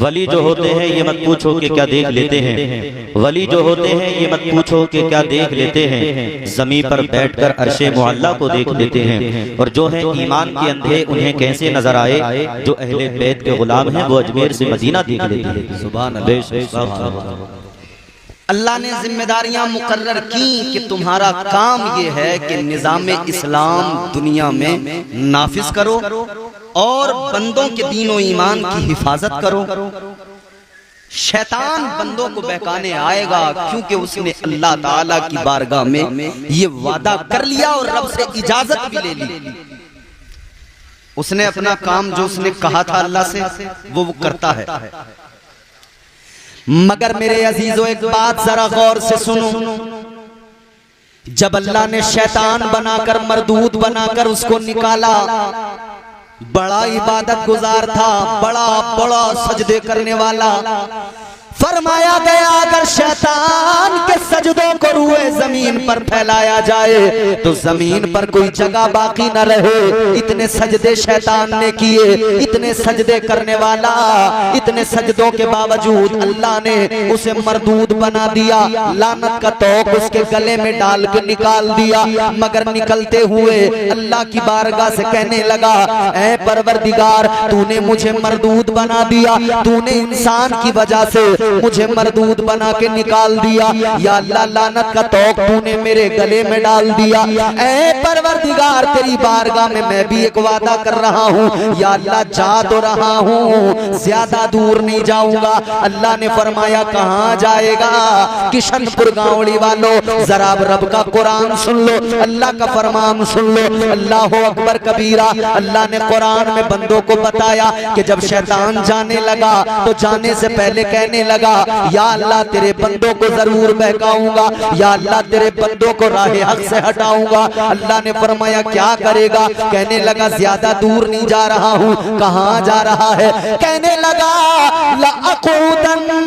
वली जो होते हैं ये मत पूछो कि क्या देख लेते हैं, वली जो होते हैं ये मत पूछो कि क्या देख लेते हैं, ज़मीन पर बैठकर अर्शे मुअल्ला को देख लेते हैं। और जो है ईमान के अंधे उन्हें कैसे नजर आए, जो अहले बैत के गुलाम हैं वो अजमेर से मदीना देख लेते हैं। सुभान अल्लाह।
अल्लाह ने जिम्मेदारियां मुकर्रर की कि तुम्हारा काम ये है कि निज़ाम इस्लाम दुनिया में नाफिज करो और बंदों के दीन और ईमान की हिफाजत करो। शैतान बंदों को बहकाने आएगा क्योंकि उसने अल्लाह ताला की बारगाह में ये वादा कर लिया और रब से इजाजत भी ले ली। उसने अपना काम जो उसने कहा था अल्लाह से वो करता है। मगर मेरे अजीजों एक बात जरा गौर से सुनो, जब अल्लाह ने शैतान बनाकर मरदूद बनाकर उसको निकाला, बड़ा इबादत गुजार था, बड़ा बड़ा सजदे करने वाला, फरमाया गया अगर शैतान के सजदों को रूए जमीन पर फैलाया जाए तो जमीन पर कोई जगह बाकी न रहे। इतने सजदे शैतान ने किए, इतने सजदे करने वाला, इतने सजदों के बावजूद अल्लाह ने उसे मरदूद बना दिया, लानत का तोक उसके गले में डाल के निकाल दिया। मगर निकलते हुए अल्लाह की बारगाह से कहने लगा, ऐ परवरदिगार तूने मुझे मरदूद बना दिया, तूने इंसान की वजह से मुझे मरदूद बना के निकाल दिया, या अल्लाह लानत का तौक तूने मेरे गले में डाल दिया। ऐ परवरदिगार तेरी बारगाह में मैं भी एक वादा कर रहा हूँ, या अल्लाह जा तो रहा हूँ, ज्यादा दूर नहीं जाऊंगा। अल्लाह ने फरमाया कहाँ जाएगा? किशनपुर गांवड़ी वालों जरा रब का कुरान सुन लो, अल्लाह का फरमान सुन लो। अल्लाह अकबर कबीरा। अल्लाह ने कुरान में बंदों को बताया कि जब शैतान जाने लगा तो जाने से पहले कहने लगा, या अल्लाह तेरे बंदों को जरूर बहकाऊंगा, या अल्लाह तेरे बंदों को राहे हक से हटाऊंगा। अल्लाह ने फरमाया क्या करेगा? कहने लगा ज्यादा दूर नहीं जा रहा हूँ। कहाँ जा रहा है? कहने लगा लअक़ूदन्न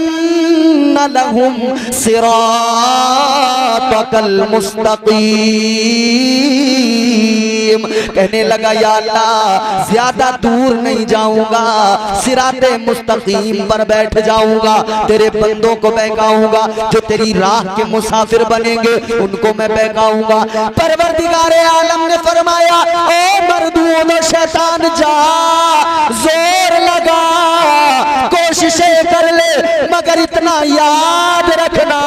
लहुम सिरातकल मुस्तक़ीम। कहने लगा या अल्लाह ज्यादा दूर नहीं जाऊंगा, सिराते मुस्तकीम पर बैठ जाऊंगा, तेरे बंदों को बहकाऊंगा, जो तेरी राह के मुसाफिर बनेंगे उनको मैं बहकाऊंगा। परवरदिगारे आलम ने फरमाया ओ मरदूद शैतान जा, जोर लगा, कोशिशें कर ले, मगर इतना याद रखना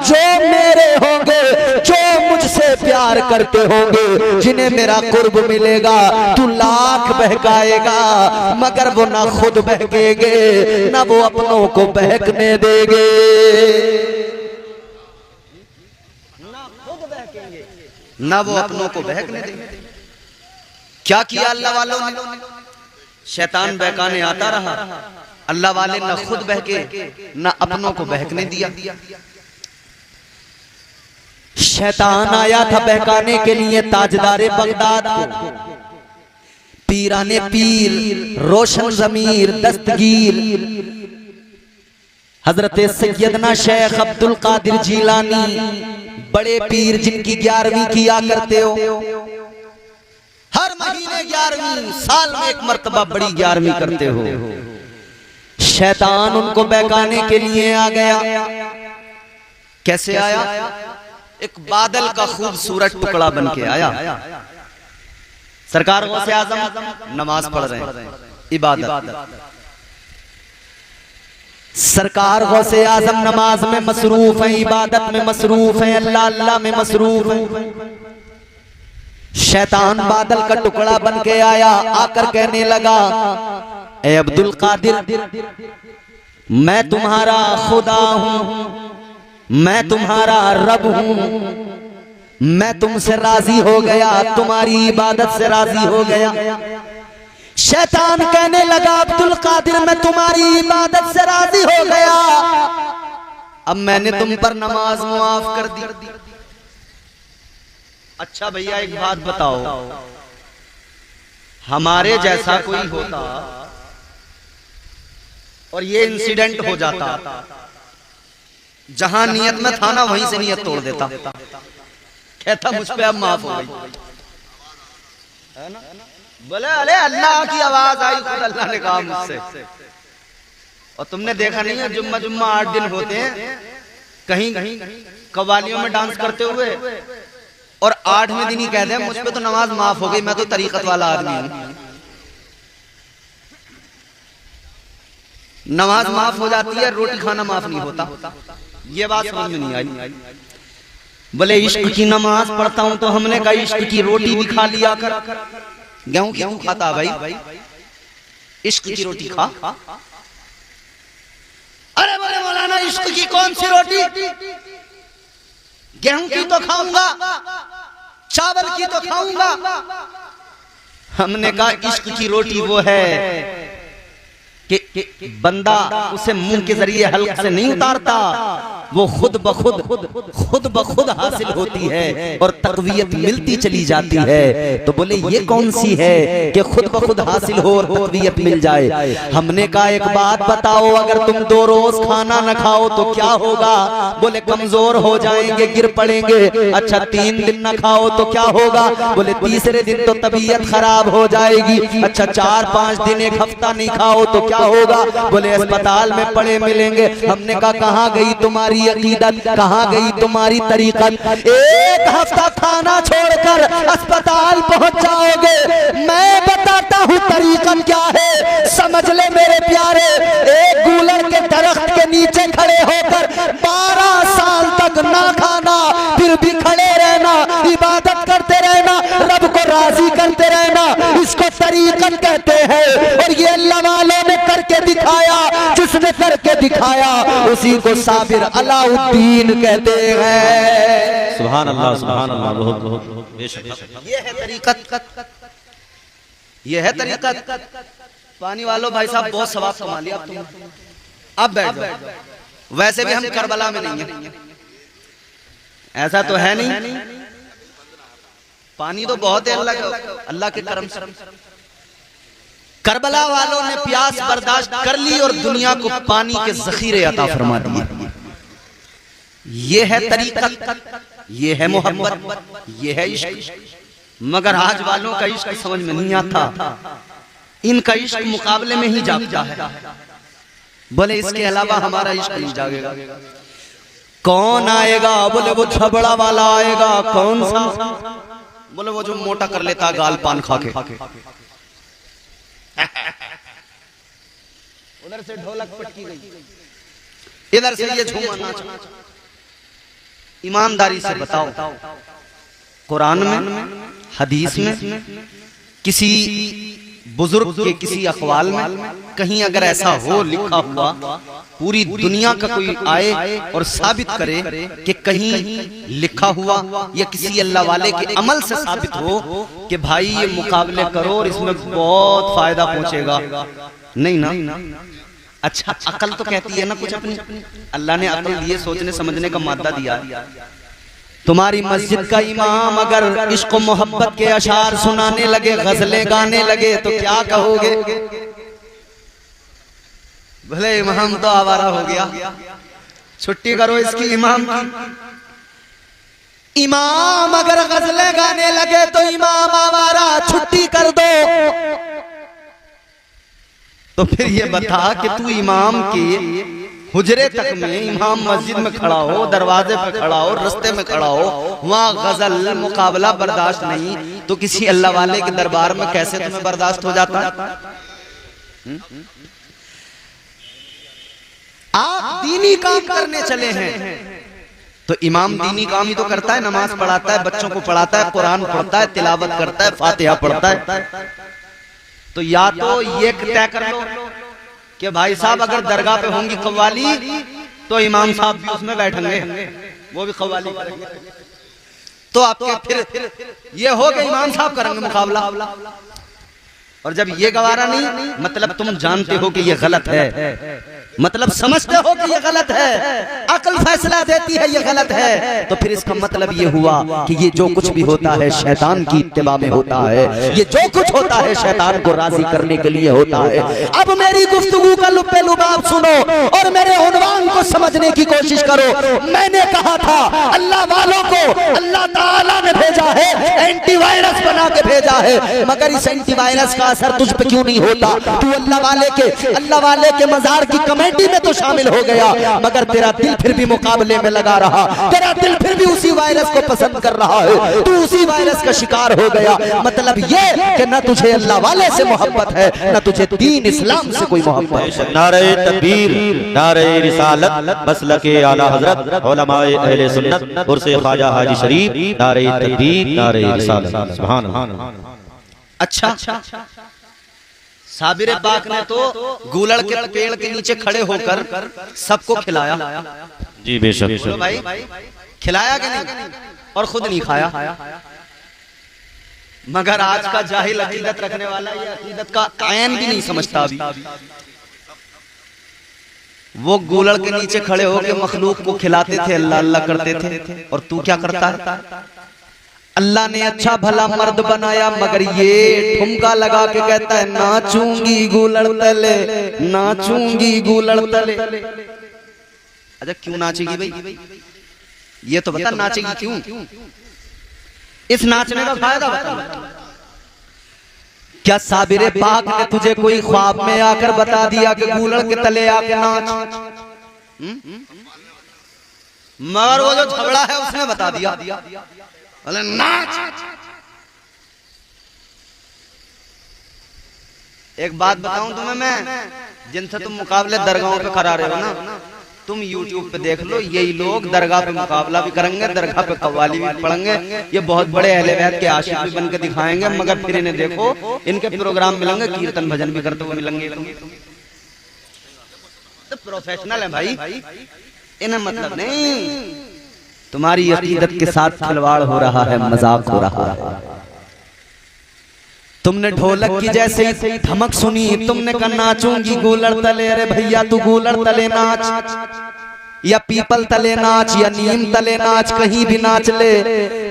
जो मेरे होंगे, जो मुझसे प्यार करते होंगे, जिन्हें मेरा कुर्ब मिलेगा, तू लाख बहकाएगा मगर वो ना खुद बहकेंगे ना वो अपनों को बहकने देंगे, ना वो अपनों को बहकने देंगे। क्या किया अल्लाह वालों ने? शैतान बहकाने आता रहा, अल्लाह वाले ना खुद बहके ना अपनों को बहकने दिया। शैतान आया था बहकाने के लिए ताजदारे बगदाद को, पीराने पीर, रोशन ज़मीर, दस्तगीर हजरत सैयदना शेख अब्दुल कादिर जीलानी, बड़े पीर जिनकी 11वीं किया करते हो, हर महीने 11वीं, साल में एक मर्तबा बड़ी 11वीं करते हो। शैतान उनको बहकाने के लिए आ गया। कैसे आया? एक बादल का खूबसूरत टुकड़ा बन के आया। सरकार गौसे आजम नमाज पढ़ रहे हैं, इबादत। सरकार गौसे आजम नमाज में मसरूफ है, इबादत में मसरूफ है, अल्लाह अल्लाह में मसरूफ है। शैतान बादल का टुकड़ा बन के आया, आकर कहने लगा ए अब्दुल कादिर, मैं तुम्हारा खुदा हूं, मैं तुम्हारा रब हूं, मैं तुमसे राजी हो गया, तुम्हारी इबादत से राजी हो गया। शैतान कहने लगा अब्दुल कादिर मैं तुम्हारी इबादत से राजी हो गया, अब मैंने तुम पर नमाज मुआफ कर दी। अच्छा भैया एक बात बताओ, हमारे जैसा कोई होता और ये इंसिडेंट हो जाता, जहां नियत में था ना वहीं से नियत तोड़ देता, कहता मुझ पे अब माफ हो गई, है ना? बोले अरे अल्लाह की आवाज आई, खुद अल्लाह ने कहा मुझसे। और तुमने देखा नहीं है जुम्मा जुम्मा 8 दिन होते हैं कहीं कव्वालियों में डांस करते हुए, और 8वें दिन ही कहते हैं मुझ पे तो नमाज माफ हो गई, मैं तो तरीकत वाला आदमी हूं। नमाज माफ हो जाती है, रोटी खाना माफ नहीं होता। ये बात समझ में नहीं आई। बोले इश्क की नमाज पढ़ता हूं तो हमने कहा इश्क की रोटी भी खा लिया कर। गेहूं गेहूं खाता भाई, इश्क की रोटी खा। अरे बोले मौलाना इश्क की कौन सी रोटी, गेहूं की तो खाऊंगा, चावल की तो खाऊंगा। हमने कहा इश्क की रोटी वो है कि बंदा उसे मुंह के जरिए हल्क से नहीं उतारता, वो खुद ब खुद हासिल होती है और तकवीयत मिलती चली जाती है। तो बोले ये कौन सी है कि खुद ब खुद हासिल हो और तकवीयत मिल जाए। हमने कहा एक बात बताओ, अगर तुम 2 रोज खाना न खाओ तो क्या होगा। बोले कमजोर हो जाएंगे, गिर पड़ेंगे। अच्छा 3 दिन न खाओ तो क्या होगा। बोले तीसरे दिन तो तबीयत खराब हो जाएगी। अच्छा 4-5 दिन, 1 हफ्ता नहीं खाओ तो क्या होगा। बोले अस्पताल में पड़े मिलेंगे। हमने कहा कहाँ गई तुम्हारी अकीदत, कहाँ गई तुम्हारी तरीकत। 1 हफ्ता खाना छोड़कर अस्पताल पहुंच जाओगे। मैं बताता हूँ तरीकत क्या है, समझ ले मेरे प्यारे। एक गूलर के दरख्त के नीचे खड़े होकर 12 साल तक ना खाना, फिर भी खड़े रहना, इबादत करते रहना, रब को राजी करते रहना, इसको तरीकत कहते हैं। और ये अल्लाह वालों ने करके दिखाया, जिसने करके दिखाया उसी को साबिर अलाउद्दीन कहते हैं।
सुभान अल्लाह, सुभान अल्लाह। बहुत बहुत बेशक
ये है तरीकत, ये है तरीकत। पानी वालों भाई साहब बहुत सवाब कमा लिया अब तुम, अब बैठ जाओ। वैसे भी हम करबला में नहीं है, ऐसा तो है नहीं। पानी तो बहुत है अल्लाह के करम से। करबला वालों ने प्यास बर्दाश्त कर ली और दुनिया को पानी के जखीरे अता फरमा दिए। ये है तरीकत, ये है मोहब्बत, ये है इश्क। मगर आज वालों का इश्क समझ में नहीं आता, इनका इश्क मुकाबले में ही जागता है। बोले इसके अलावा हमारा इश्क नहीं जागेगा। कौन आएगा। बोले वो छबड़ा वाला आएगा। कौन सा। बोले वो जो मोटा कर लेता गाल पान खा के। उधर से ढोलक पटकी गई, इधर से ये झूमा नाच। ईमानदारी से बताओ, कुरान में, हदीस में, किसी बुजुर्ग के किसी अखवाल में कहीं अगर ऐसा हो लिखा हुआ, पूरी दुनिया का कोई आए और साबित करे कि कहीं लिखा हुआ या किसी अल्लाह वाले के अमल से साबित हो कि भाई ये मुकाबले करो और इसमें बहुत फायदा पहुंचेगा। नहीं ना। अच्छा अकल तो कहती है ना कुछ अपनी। अल्लाह ने अकल दिए, सोचने समझने का मादा दिया। तुम्हारी मस्जिद का इमाम अगर इश्क मोहब्बत के अशार सुनाने लगे, गजलें गाने लगे तो क्या कहोगे। भले इमाम तो आवारा हो गया, छुट्टी करो इसकी इमाम की। इमाम अगर गजलें गाने लगे तो इमाम आवारा, छुट्टी कर दो। तो फिर ये बता कि तू इमाम के हुजरे तक में, इमाम मस्जिद में खड़ा हो, दरवाजे पे खड़ा हो, रास्ते में खड़ा हो, वहां गजल मुकाबला बर्दाश्त नहीं, तो किसी अल्लाह वाले के दरबार में कैसे तुम्हें बर्दाश्त हो जाता है। आप दीनी काम करने चले हैं तो इमाम दीनी काम ही तो करता है, नमाज पढ़ाता है, बच्चों को पढ़ाता है, कुरान पढ़ता है, तिलावत करता है, फातिहा पढ़ता है। तो या तो ये तय कर लो कि भाई साहब अगर दरगाह पे होंगी कव्वाली तो इमाम साहब भी उसमें बैठेंगे, वो भी कव्वाली करेंगे। तो आपके फिर ये हो गए इमाम साहब करेंगे मुकाबला। और जब ये गवारा नहीं, मतलब तुम जानते हो कि ये गलत है, मतलब समझते हो कि ये गलत है, अकल फैसला देती है ये गलत है, तो फिर इसका मतलब ये हुआ कि ये जो कुछ भी होता है शैतान की इत्तिबा में होता है। ये जो कुछ होता है शैतान को राजी करने के लिए होता है। अब मेरी गुफ्तगू का लुब्बे लुबाब सुनो और मेरे उन्वान को समझने की कोशिश करो। मैंने कहा था अल्लाह वालों को अल्लाह ताला ने भेजा है, एंटीवायरस बना के भेजा है, मगर इस एंटीवायरस का असर तुझ पे क्यों नहीं होता? तू अल्लाह वाले के मजार की कमेटी में तो शामिल हो गया, मगर तेरा दिल फिर भी मुकाबले में लगा रहा, तेरा दिल फिर भी उसी वायरस को पसंद कर रहा है, तू उसी वायरस का शिकार हो गया। मतलब ये कि न तुझे अल्लाह वाले से मोहब्बत है, न तुझे दीन इस्लाम से कोई मोहब्बत है।
नारे तकबीर, नारे रिसालत, मसलके आला हजरत, उलमाए अहले सुन्नत, उर्से ख्वाजा हाजी शरीफ, नारे तकबीर, नारे रिसालत, सुभान अल्लाह।
अच्छा, साबिर पाक ने तो गूलड़ के पेड़ के नीचे खड़े होकर सबको खिलाया।
जी बेशक
तो भाई खिलाया कि नहीं? और खुद नहीं खाया। मगर आज का जाहिल अकीदत रखने वाला ये अकीदत का आयन भी नहीं समझता अभी। वो गूलड़ के नीचे खड़े होकर मखलूक को खिलाते थे, अल्लाह अल्लाह करते थे, और तू क्या करता है? अल्लाह ने अच्छा भला मर्द बनाया, मगर ये ठुमका लगा के कहता है नाचूंगी गूलड़ तले, नाचूंगी गूलड़ तले। अच्छा क्यों नाचेगी भाई? ये तो बता नाचेगी क्यों? इस नाचने का फायदा बता। क्या साबिर पाक ने तुझे कोई ख्वाब में आकर बता दिया कि गूलड़ के तले आके नाच? मगर वो जो झगड़ा है उसने बता दिया, बोले नाच। एक बात बताऊं तुम्हें मैं, जिनसे तुम मुकाबले दरगाहों पे करा रहे हो ना, तुम YouTube पे देख लो, यही लोग दरगाह पे मुकाबला भी करेंगे, दरगाह पे कव्वाली भी पढ़ेंगे, ये बहुत बड़े अहले बैत के आशिक भी बनकर दिखाएंगे, मगर फिर इन्हें देखो इनके प्रोग्राम मिलेंगे, कीर्तन भजन भी करते हुए मिलेंगे। तो प्रोफेशनल है भाई, इन्हें मतलब नहीं। तुम्हारी अकीदत के साथ खिलवाड़ हो रहा है, मजाक हो रहा है। तुमने ढोलक की जैसे धमक सुनी, तुमने कहा नाचूंगी गूलड़ तले। अरे भैया तू गूलड़ तले नाच या पीपल तले नाच या नीम तले नाच, कहीं भी नाच ले,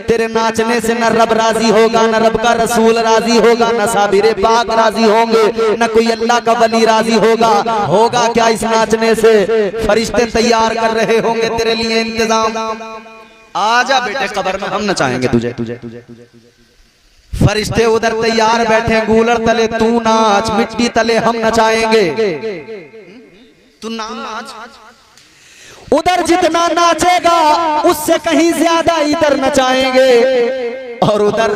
तेरे नाचने से न रब राजी होगा, न रब का रसूल राजी होगा, न साबिर पाक राजी होंगे, न कोई अल्लाह का वली राजी होगा। होगा क्या इस नाचने से? फरिश्ते तैयार कर रहे होंगे तेरे लिए इंतजाम। आजा बेटे कब्र में हम नचाएंगे तुझे। फरिश्ते उधर तैयार बैठे, गूलड़ तले तू नाच, मिट्टी तले हम नचाएंगे, तू नाच। उधर जितना नाचेगा उससे कहीं ज्यादा इधर नचाएंगे, और उधर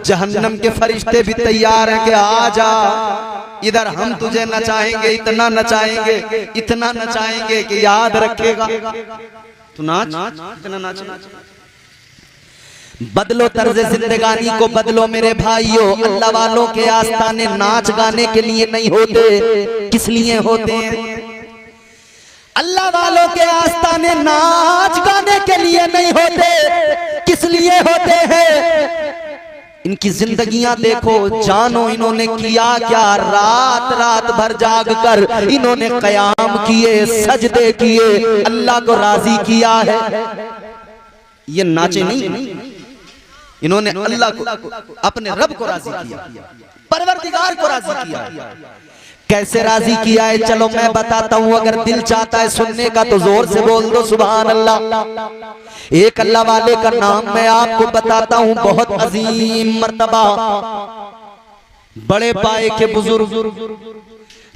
जहन्नम के फरिश्ते भी तैयार हैं कि आजा इधर हम तुझे नचाएंगे, इतना नचाएंगे, इतना नचाएंगे कि याद रखेगा। तू नाच, इतना नाच। बदलो तर्ज जिंदगानी को बदलो मेरे भाइयों। अल्लाह वालों के आस्ताने नाच गाने के लिए नहीं होते, किस लिए होते हैं? अल्लाह वालों के आस्ताने नाच गाने के लिए नहीं होते, किस लिए होते हैं? इनकी जिंदगियां देखो, जानो इन्होंने किया क्या। रात रात भर जाग कर इन्होंने कयाम किए, सजदे किए, अल्लाह को राजी किया है। ये नाचे नहीं, इन्होंने अल्लाह को, अपने रब को राजी किया, परवरदिगार को राजी किया। कैसे राजी किया है चलो मैं बताता हूँ। अगर दिल चाहता है सुनने का तो जोर से बोल दो सुभान अल्लाह। एक अल्लाह वाले का नाम मैं आपको बताता हूँ, बहुत अजीम मर्तबा, बड़े पाए के बुजुर्ग,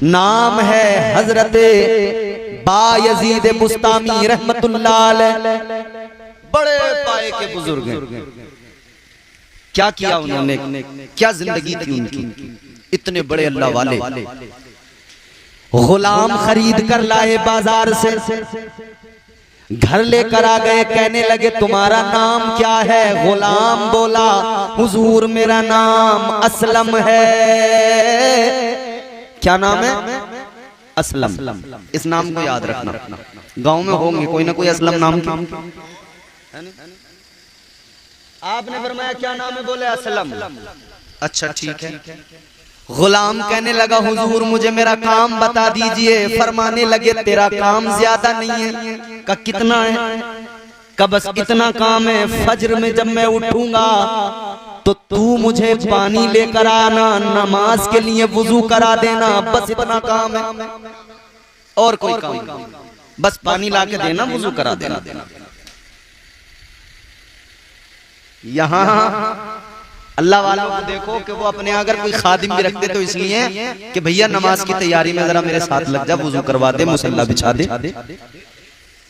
नाम है हजरते बायजीद बुस्तामी रहमतुल्लाह अलैह। बड़े पाए के बुजुर्ग हैं। क्या किया उन्होंने, क्या जिंदगी थी उनकी। इतने बड़े अल्लाह वाले गुलाम खरीद कर लाए बाजार से, घर लेकर आ गए, कहने लगे तुम्हारा नाम क्या है? गुलाम बोला हुजूर मेरा नाम असलम है। क्या नाम है? असलम। इस नाम को याद रखना, गांव में होंगे कोई ना कोई असलम नाम की। आपने फरमाया क्या नाम है? बोले असलम। अच्छा ठीक है। गुलाम कहने लगा हुजूर मुझे मेरा काम बता दीजिए। फरमाने लगे तेरा काम ज्यादा नहीं है। का कितना है? का बस इतना काम है, फज्र में जब मैं उठूंगा तो तू मुझे पानी लेकर आना, नमाज के लिए वुजू करा देना, बस इतना काम है, और कोई काम नहीं, बस पानी ला के देना, वुजू करा देना। यहाँ अल्लाह वालों को देखो कि वो अपने अगर कोई खादिम भी रखते तो इसलिए कि भैया नमाज की तैयारी में जरा मेरे साथ लग जा, वुजू करवा दे, मुसल्ला बिछा दे।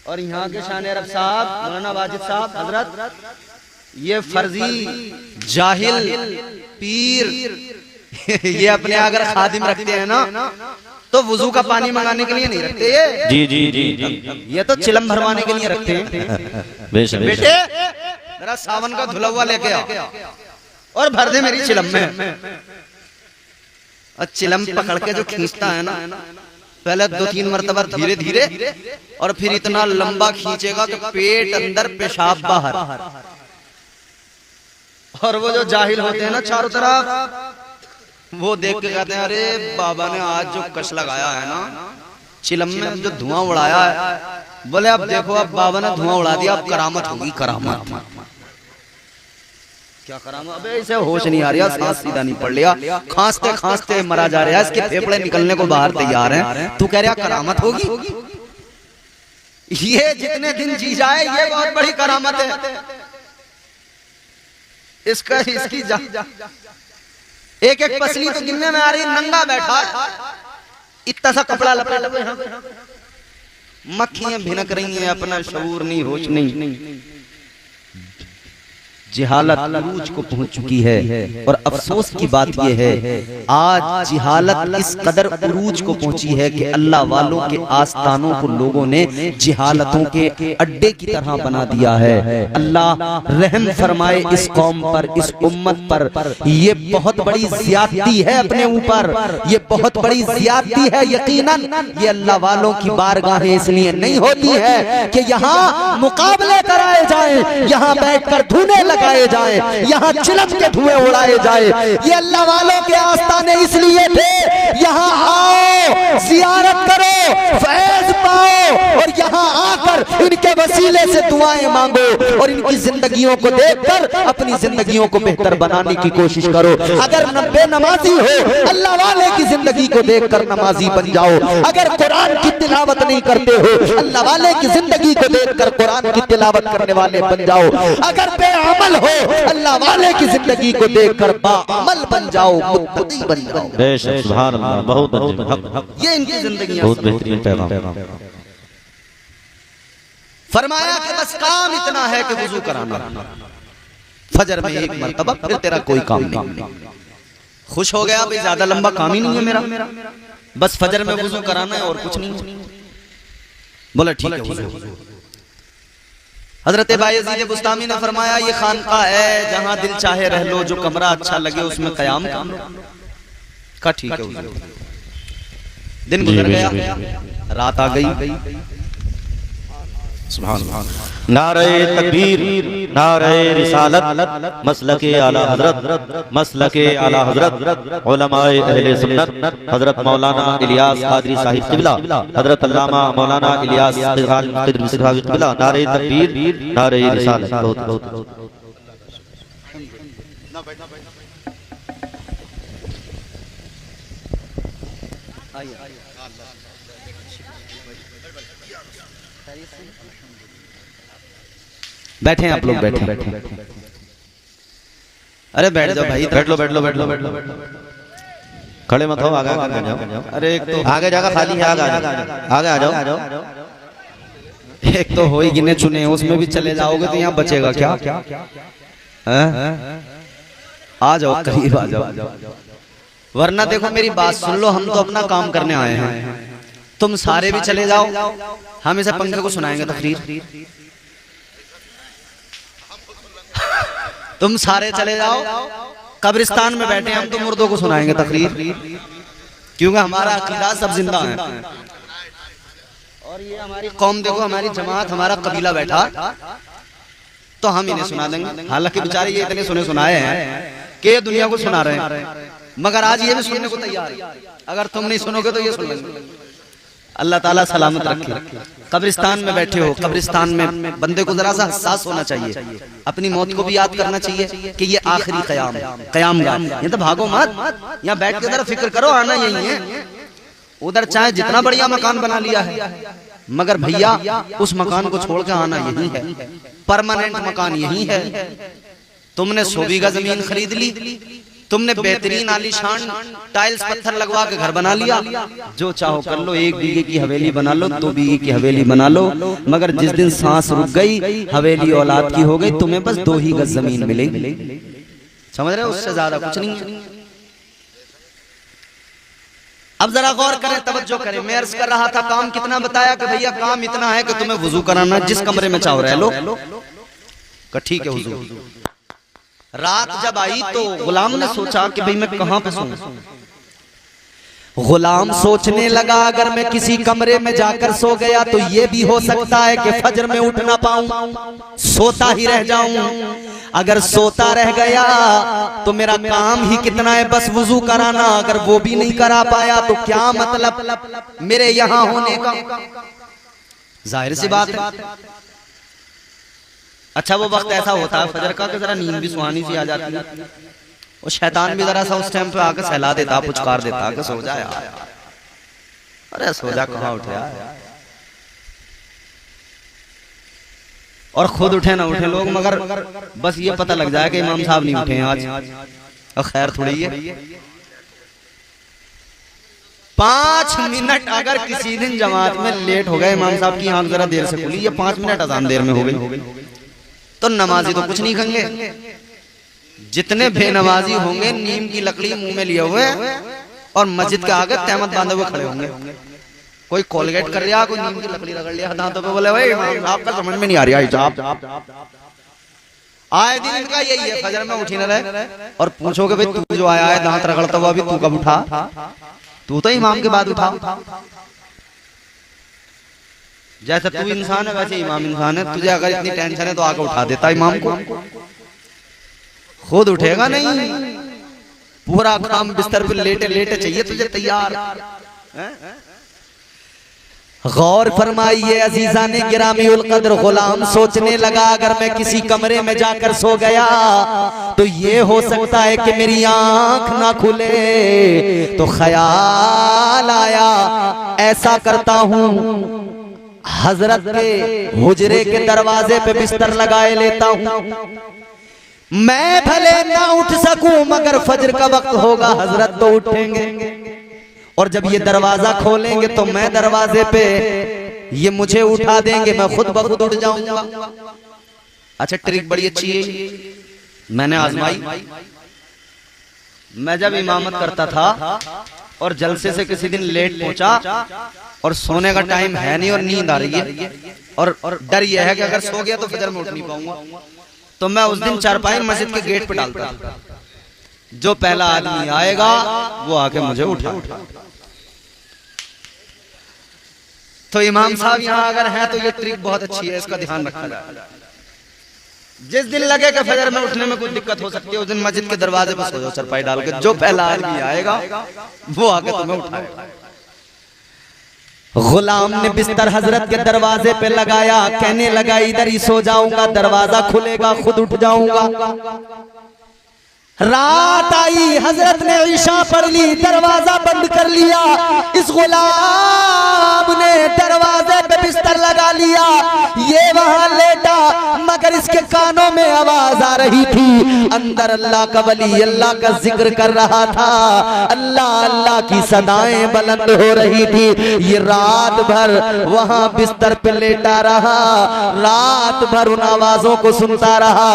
और यहाँ के शान अरब साहब मौलाना वाजिद साहब हजरत, ये फर्जी जाहिल पीर ये अपने अगर खादिम रखते हैं ना तो वुजू का पानी मंगाने के लिए नहीं रखते ये।
जी जी जी
ये तो चिलम भरवाने के लिए रखते हैं। बेटे जरा सावन का धुला हुआ लेके आ और भर दे मेरी चिलम में। और चिलम पकड़ के जो खींचता है ना, पहले 2-3 मरतबा धीरे धीरे और फिर इतना लंबा खींचेगा कि पेट अंदर पेशाब बाहर। और वो जो जाहिल होते हैं ना चारों तरफ, वो देख के कहते हैं अरे बाबा ने आज जो कश लगाया है ना चिलम में, जो धुआं उड़ाया है, बोले अब देखो अब बाबा ने धुआं उड़ा दिया, अब करामत होगी। करामत क्या करामत? अबे इसे होश नहीं आ रहा, सांस सीधा नहीं पड़ लिया, खांसते खांसते मरा जा रहा है, इसके फेफड़े निकलने को बाहर तैयार हैं, तू कह रहा करामत होगी? ये जितने दिन जी जाए ये बहुत बड़ी करामत है। इसका इसकी एक एक पसली तो गिनने में आ रही, नंगा बैठा इतना सा कपड़ा लपेटा हुआ, मक्खियां भिनक रही हैं, अपना शऊर नहीं, होश नहीं। जिहालत उरूज को पहुंच चुकी है। और अफसोस की बात यह है आज जिहालत इस कदर उरूज को पहुंची है कि अल्लाह वालों के आस्थानों को लोगों ने जिहालतों के अड्डे की तरह बना दिया है। अल्लाह रहम फरमाए इस कौम पर, इस उम्मत पर। ये बहुत बड़ी ज्यादती है अपने ऊपर, ये बहुत बड़ी ज्यादती है। यकीनन ये अल्लाह वालों की बारगाहें इसलिए नहीं होती है कि यहाँ मुकाबले कराए जाएं, यहाँ बैठकर धुने लगाए जाए, यहाँ चिलम के धुएं उड़ाए जाए। ये अल्लाह वालों के आस्थाने इसलिए थे, यहाँ आओ, जियारत करो, फैज पाओ और यहाँ आकर इनके वसीले से दुआएं मांगो और इनकी जिंदगियों को देखकर अपनी जिंदगियों को बेहतर बनाने की कोशिश करो। अगर बेनमाजी हो, अल्लाह वाले की जिंदगी को देखकर नमाजी बन जाओ। अगर कुरान की तिलावत नहीं करते हो, अल्लाह वाले की जिंदगी को देखकर कुरान की तिलावत करने वाले बन जाओ। अगर बेअमल हो, अल्लाह वाले की जिंदगी को देखकर बाअमल बन जाओ, मुत्तकी बन जाओ।
बेशक सुभान अल्लाह, बहुत
ये इनकी जिंदगी
बहुत बेहतरीन पैगाम।
फरमाया कि बस काम इतना है कि वुजू कराना, फजर में एक मरतबा, फिर तेरा कोई काम नहीं। खुश हो गया भाई, ज्यादा लंबा काम ही नहीं है मेरा, बस फजर में वुजू कराना है और कुछ नहीं। बोला ठीक है वुजू। हजरत बायज़ीद बुस्तामी ने फरमाया ये खानका है जहां दिल चाहे रह लो, जो कमरा अच्छा लगे उसमें कयाम का। ठीक है। दिन गुजर गया, रात आ गई।
नारे तकबीर, नारे रिसालत, मसलके आला हजरत, मसलके आला हजरत, उलमाए अहले सुन्नत, हजरत मौलाना इलियास कादरी साहिब क़िबला, हजरत अल्लामा मौलाना इलियास कादरी साहिब क़िबला। नारे तकबीर, नारे रिसालत। बहुत
बैठे आप लोग, बैठे। अरे बैठ जाओ भाई,
बैठ लो। खड़े मत हो, आगे जाओ। अरे एक तो आगे जगह खाली है, आगे आ जाओ।
एक तो हो ही गिने चुने, उसमें भी चले जाओगे तो यहाँ बचेगा क्या? आ जाओ, करीब आ जाओ, वरना देखो मेरी बात सुन लो, हम तो अपना काम करने आए हैं, तुम सारे भी चले जाओ, हम इसे पंखे को सुनाएंगे तकरीर। तुम सारे चले जाओ, कब्रिस्तान में बैठे हम तो मुर्दों को सुनाएंगे तकरीर, क्योंकि हमारा अकीदा सब जिंदा है। और ये हमारी कौम देखो, हमारी जमात, हमारा कबीला बैठा, तो हम इन्हें सुना देंगे। हालांकि बेचारे ये इतने सुने सुनाए हैं कि ये दुनिया को सुना रहे हैं, मगर आज ये भी सुनने को तैयार है। अगर तुम नहीं सुनोगे तो ये सुन लेंगे। अल्लाह ताला सलामत रखे। कब्रिस्तान में बैठे हो, कब्रिस्तान में बंदे को जरा सा एहसास होना चाहिए, अपनी मौत को भी याद करना चाहिए कि ये आखिरी कयाम गाह। ये तो भागो मत, यहाँ बैठ के जरा फिक्र करो, आना यही है। उधर चाहे जितना बढ़िया मकान बना लिया है, मगर भैया उस मकान को छोड़ के आना यही है, परमानेंट मकान यही है। तुमने 100 बीघा जमीन खरीद ली, तुमने बेहतरीन आलीशान टाइल्स पत्थर लगवा के घर बना लिया, जो चाहो कर लो, 1 बीघे की हवेली बना लो, 2 बीघे की हवेली बना लो, मगर जिस दिन सांस रुक गई हवेली औलाद की हो गई, तुम्हें बस 2 ही गज जमीन मिलेगी। समझ रहे हो, उससे ज्यादा कुछ नहीं है। अब जरा गौर करें, तवज्जो करें। मैं अर्ज कर रहा था काम कितना बताया कि भैया काम इतना है कि तुम्हें वुजू कराना, जिस कमरे में चाहो रह लो। ठीक है हुजूर। रात जब आई तो गुलाम ने सोचा कि भाई मैं कहां पे सोऊं। गुलाम सोचने लगा अगर मैं किसी कमरे में जाकर सो गया तो ये भी हो सकता है कि फजर में उठ ना पाऊं, सोता ही रह जाऊं। अगर सोता रह गया तो मेरा काम ही कितना है, बस वुजू कराना, अगर वो भी नहीं करा पाया तो क्या मतलब मेरे यहां होने का। जाहिर सी बात है। अच्छा वो वक्त ऐसा होता है फजर का कि जरा नींद भी सुहानी सी आ जाती है, वो शैतान भी जरा सा उस टाइम पे आकर सहला देता, पुचकार देता कि सो जा यार। अरे सो जा, कहां उठे यार। और खुद उठे ना उठे लोग, मगर बस ये पता लग जाए कि इमाम साहब नहीं उठे आज, और खैर थोड़ी है। 5 मिनट अगर किसी दिन जमात में लेट हो गए, इमाम साहब की आंख जरा देर से खुली, ये 5 मिनट अजान देर में हो गई, तो नमाजी तो कुछ नहीं कहेंगे। जितने बेनमाजी होंगे नीम की लकड़ी मुंह में लिए हुए और मस्जिद के आगे तहमत बांधे हुए खड़े होंगे। कोई कोलगेट कर लिया, कोई नीम की लकड़ी रगड़ लिया दांतों पे, बोले भाई आपका समझ में नहीं आ रहा है। आए दिन का यही है, फजर में उठी न रहे और पूछोगे भाई तू जो आया है दांत रगड़ता हुआ, अभी तू कब उठा? तू तो इमाम के बाद उठा। जैसे तू इंसान है वैसे इमाम इंसान है, तुझे अगर इतनी टेंशन है तो आके उठा देता इमाम को, खुद उठेगा नहीं। पूरा काम बिस्तर पे लेटे लेटे चाहिए तुझे तैयार। गौर फरमाइए अजीजाने गिरामी उल कद्र, गुलाम सोचने लगा अगर मैं किसी कमरे में जाकर सो गया तो ये हो सकता है कि मेरी आंख ना खुले। तो ख्याल आया ऐसा करता हूं, हजरत के हुजरे के दरवाजे पे बिस्तर लगाए लेता हूं, मैं भले ना उठ सकूं मगर फजर का वक्त होगा हजरत तो उठेंगे, और जब ये दरवाजा खोलेंगे तो मैं दरवाजे पे, ये मुझे उठा देंगे, मैं खुद ब खुद उठ जाऊंगा। अच्छा ट्रिक बड़ी अच्छी है, मैंने आजमाई। मैं जब इमामत करता था और जलसे से किसी दिन लेट पहुंचा और सोने का टाइम है नहीं और नींद आ रही है और डर यह है कि अगर सो गया तो फजर में उठ नहीं पाऊंगा, तो मैं उस दिन चारपाई मस्जिद के गेट पे डालता, जो पहला आदमी आएगा वो आके मुझे उठा। तो इमाम साहब यहाँ अगर हैं तो ये ट्रिक बहुत अच्छी है, इसका ध्यान रखा जाए। जिस दिन लगे कि फजर में उठने में कोई दिक्कत हो सकती है, उस दिन मस्जिद के दरवाजे पर सो जाओ चारपाई डाल के, जो पहला आदमी आएगा वो आके तुम्हें उठाएगा। गुलाम ने बिस्तर हजरत के दरवाजे पे लगाया, कहने लगा इधर ही सो जाऊंगा, दरवाजा खुलेगा खुद उठ जाऊंगा। रात आई, हजरत ने ईशा पढ़ ली, दरवाजा बंद कर लिया, इस गुलाम ने दरवाजे पे बिस्तर लगा लिया, ये वहां लेटा, मगर इसके कानों में आवाज आ रही थी, अंदर अल्लाह का वली अल्लाह का जिक्र कर रहा था, अल्लाह अल्लाह की सदाएं बुलंद हो रही थी। ये रात भर वहां बिस्तर पे लेटा रहा, रात भर उन आवाजों को सुनता रहा,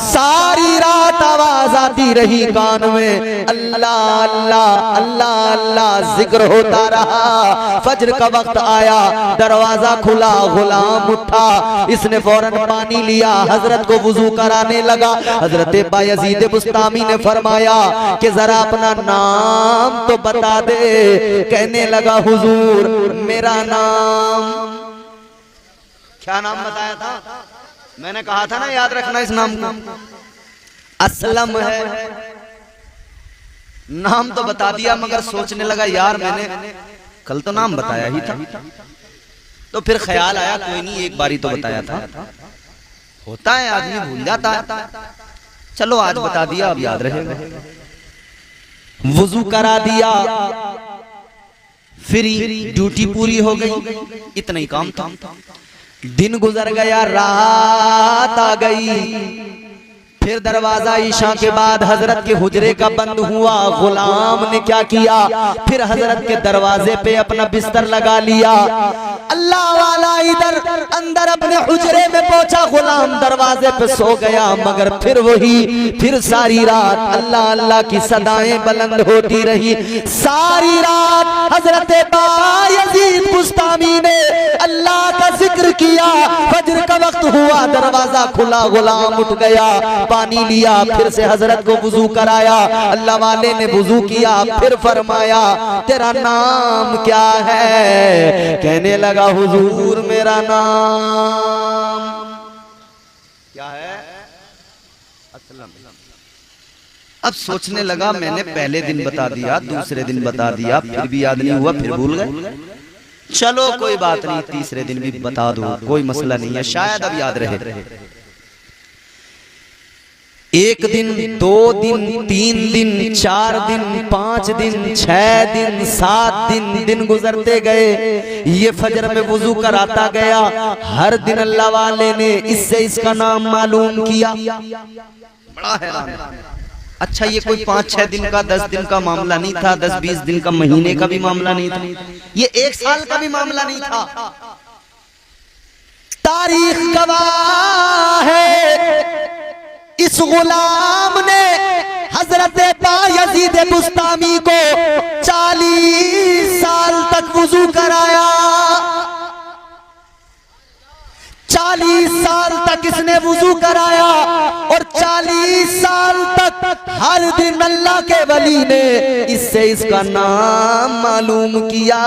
सारी रात आवाज आती रही कान में, अल्लाह अल्लाह अल्लाह अल्लाह जिक्र होता रहा। फजर का वक्त आया, दरवाजा खुला, गुलाम उठा, इसने फौरन पानी लिया, हजरत को वुजू कराने लगा। हजरत बायजीद बुस्तामी ने फरमाया कि जरा अपना नाम तो बता दे। कहने लगा हुजूर मेरा नाम, क्या नाम बताया था? मैंने कहा था ना याद रखना इस नाम को, असलम है। नाम तो बता दिया मगर सोचने लगा यार मैंने कल तो नाम बताया ही था। तो फिर ख्याल आया कोई नहीं, एक बारी तो बताया था, होता है आदमी भूल जाता है, चलो आज बता दिया अब याद रहेगा। वुजू करा दिया, फिर ड्यूटी पूरी हो गई, इतना ही काम था। दिन गुजर गया, रात आ गई, फिर दरवाजा ईशा के बाद हजरत के हुजरे का बंद हुआ। गुलाम ने क्या किया, फिर हजरत के दरवाजे पे अपना बिस्तर लगा लिया। अल्लाह वाला इधर अंदर अपने हुजरे में पहुंचा, गुलाम दरवाजे पे सो गया। मगर फिर सारी रात अल्लाह अल्लाह की सदाएं बुलंद होती रही। सारी रात हजरत बायजीद बुस्तामी ने अल्लाह का जिक्र किया। फजर का वक्त हुआ, दरवाजा खुला, गुलाम उठ गया, पानी लिया, फिर से हजरत को वुजू कराया। अल्लाह वाले ने वुजू किया, फिर फरमाया तेरा नाम क्या है? कहने लगा हुजूर मेरा नाम क्या है? असलम। अब सोचने लगा मैंने पहले दिन बता दिया, दूसरे दिन बता दिया, फिर भी याद नहीं हुआ, फिर भूल गए। चलो कोई बात नहीं, तीसरे दिन भी बता दो, कोई मसला नहीं है, शायद अब याद रहे। एक दिन, 2 दिन, 3 दिन, 4 दिन, 5 दिन, 6 दिन, 7 दिन गुजरते गए। ये फजर में वुजू कराता गया। हर दिन अल्लाह वाले ने इससे इसका नाम मालूम किया। बड़ा हैरान। अच्छा ये कोई 5-6 दिन का, 10 दिन का मामला नहीं था, 10-20 दिन का, महीने का भी मामला नहीं था, ये 1 साल का भी मामला नहीं था। तारीख गवाह है इस गुलाम ने हजरत बायजीद बुस्तामी को 40 साल तक वुजू कराया। 40 साल तक इसने वुजू कराया और 40 साल तक हर दिन अल्लाह के वली ने इससे इसका नाम मालूम किया।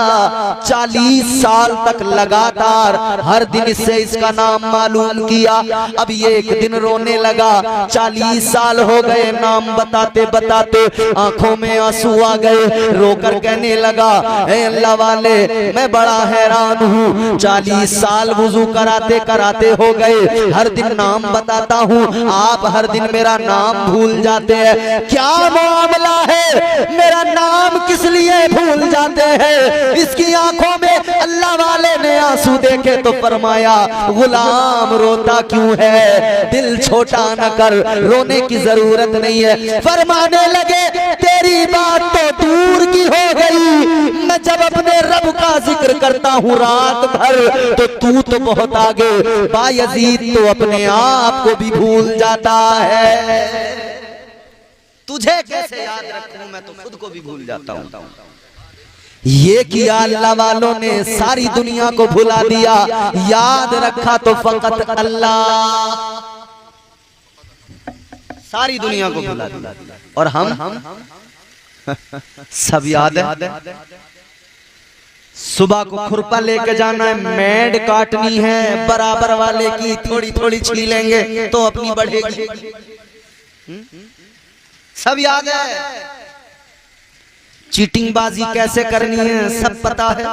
40 साल तक लगातार हर दिन इससे इसका नाम मालूम किया। अब ये एक दिन रोने लगा। 40 साल हो गए नाम बताते बताते, आंखों में आंसू आ गए। रोकर कहने लगा ए अल्लाह वाले, मैं बड़ा हैरान हूँ, 40 साल वुजू कराते कराते हो गए, हर दिन नाम बताता हूँ, आप हर दिन मेरा नाम भूल जाते हैं। क्या मामला है, मेरा नाम किस लिए भूल जाते हैं? इसकी आंखों में अल्लाह वाले ने आंसू देखे तो फरमाया गुलाम रोता क्यों है? दिल छोटा न कर, रोने की जरूरत नहीं है। फरमाने लगे तेरी बात तो दूर की हो गई, मैं जब अपने रब का जिक्र करता हूँ रात भर तो तू तो बहुत आगे, बायजीद तो अपने आप को भी भूल जाता है। तुझे कैसे याद रखूं, मैं तो खुद को भी भूल जाता हूं। ये किया अल्लाह वालों ने, सारी दुनिया को भुला दिया, याद रखा तो फकत अल्लाह, सारी दुनिया को भुला दिया। और हम सब याद है। सुबह को खुरपा लेके जाना है, मेड काटनी है, बराबर वाले की थोड़ी थोड़ी छीलेंगे तो अपनी बढ़ेगी। सब याद है। चीटिंग बाजी कैसे करनी है सब पता है।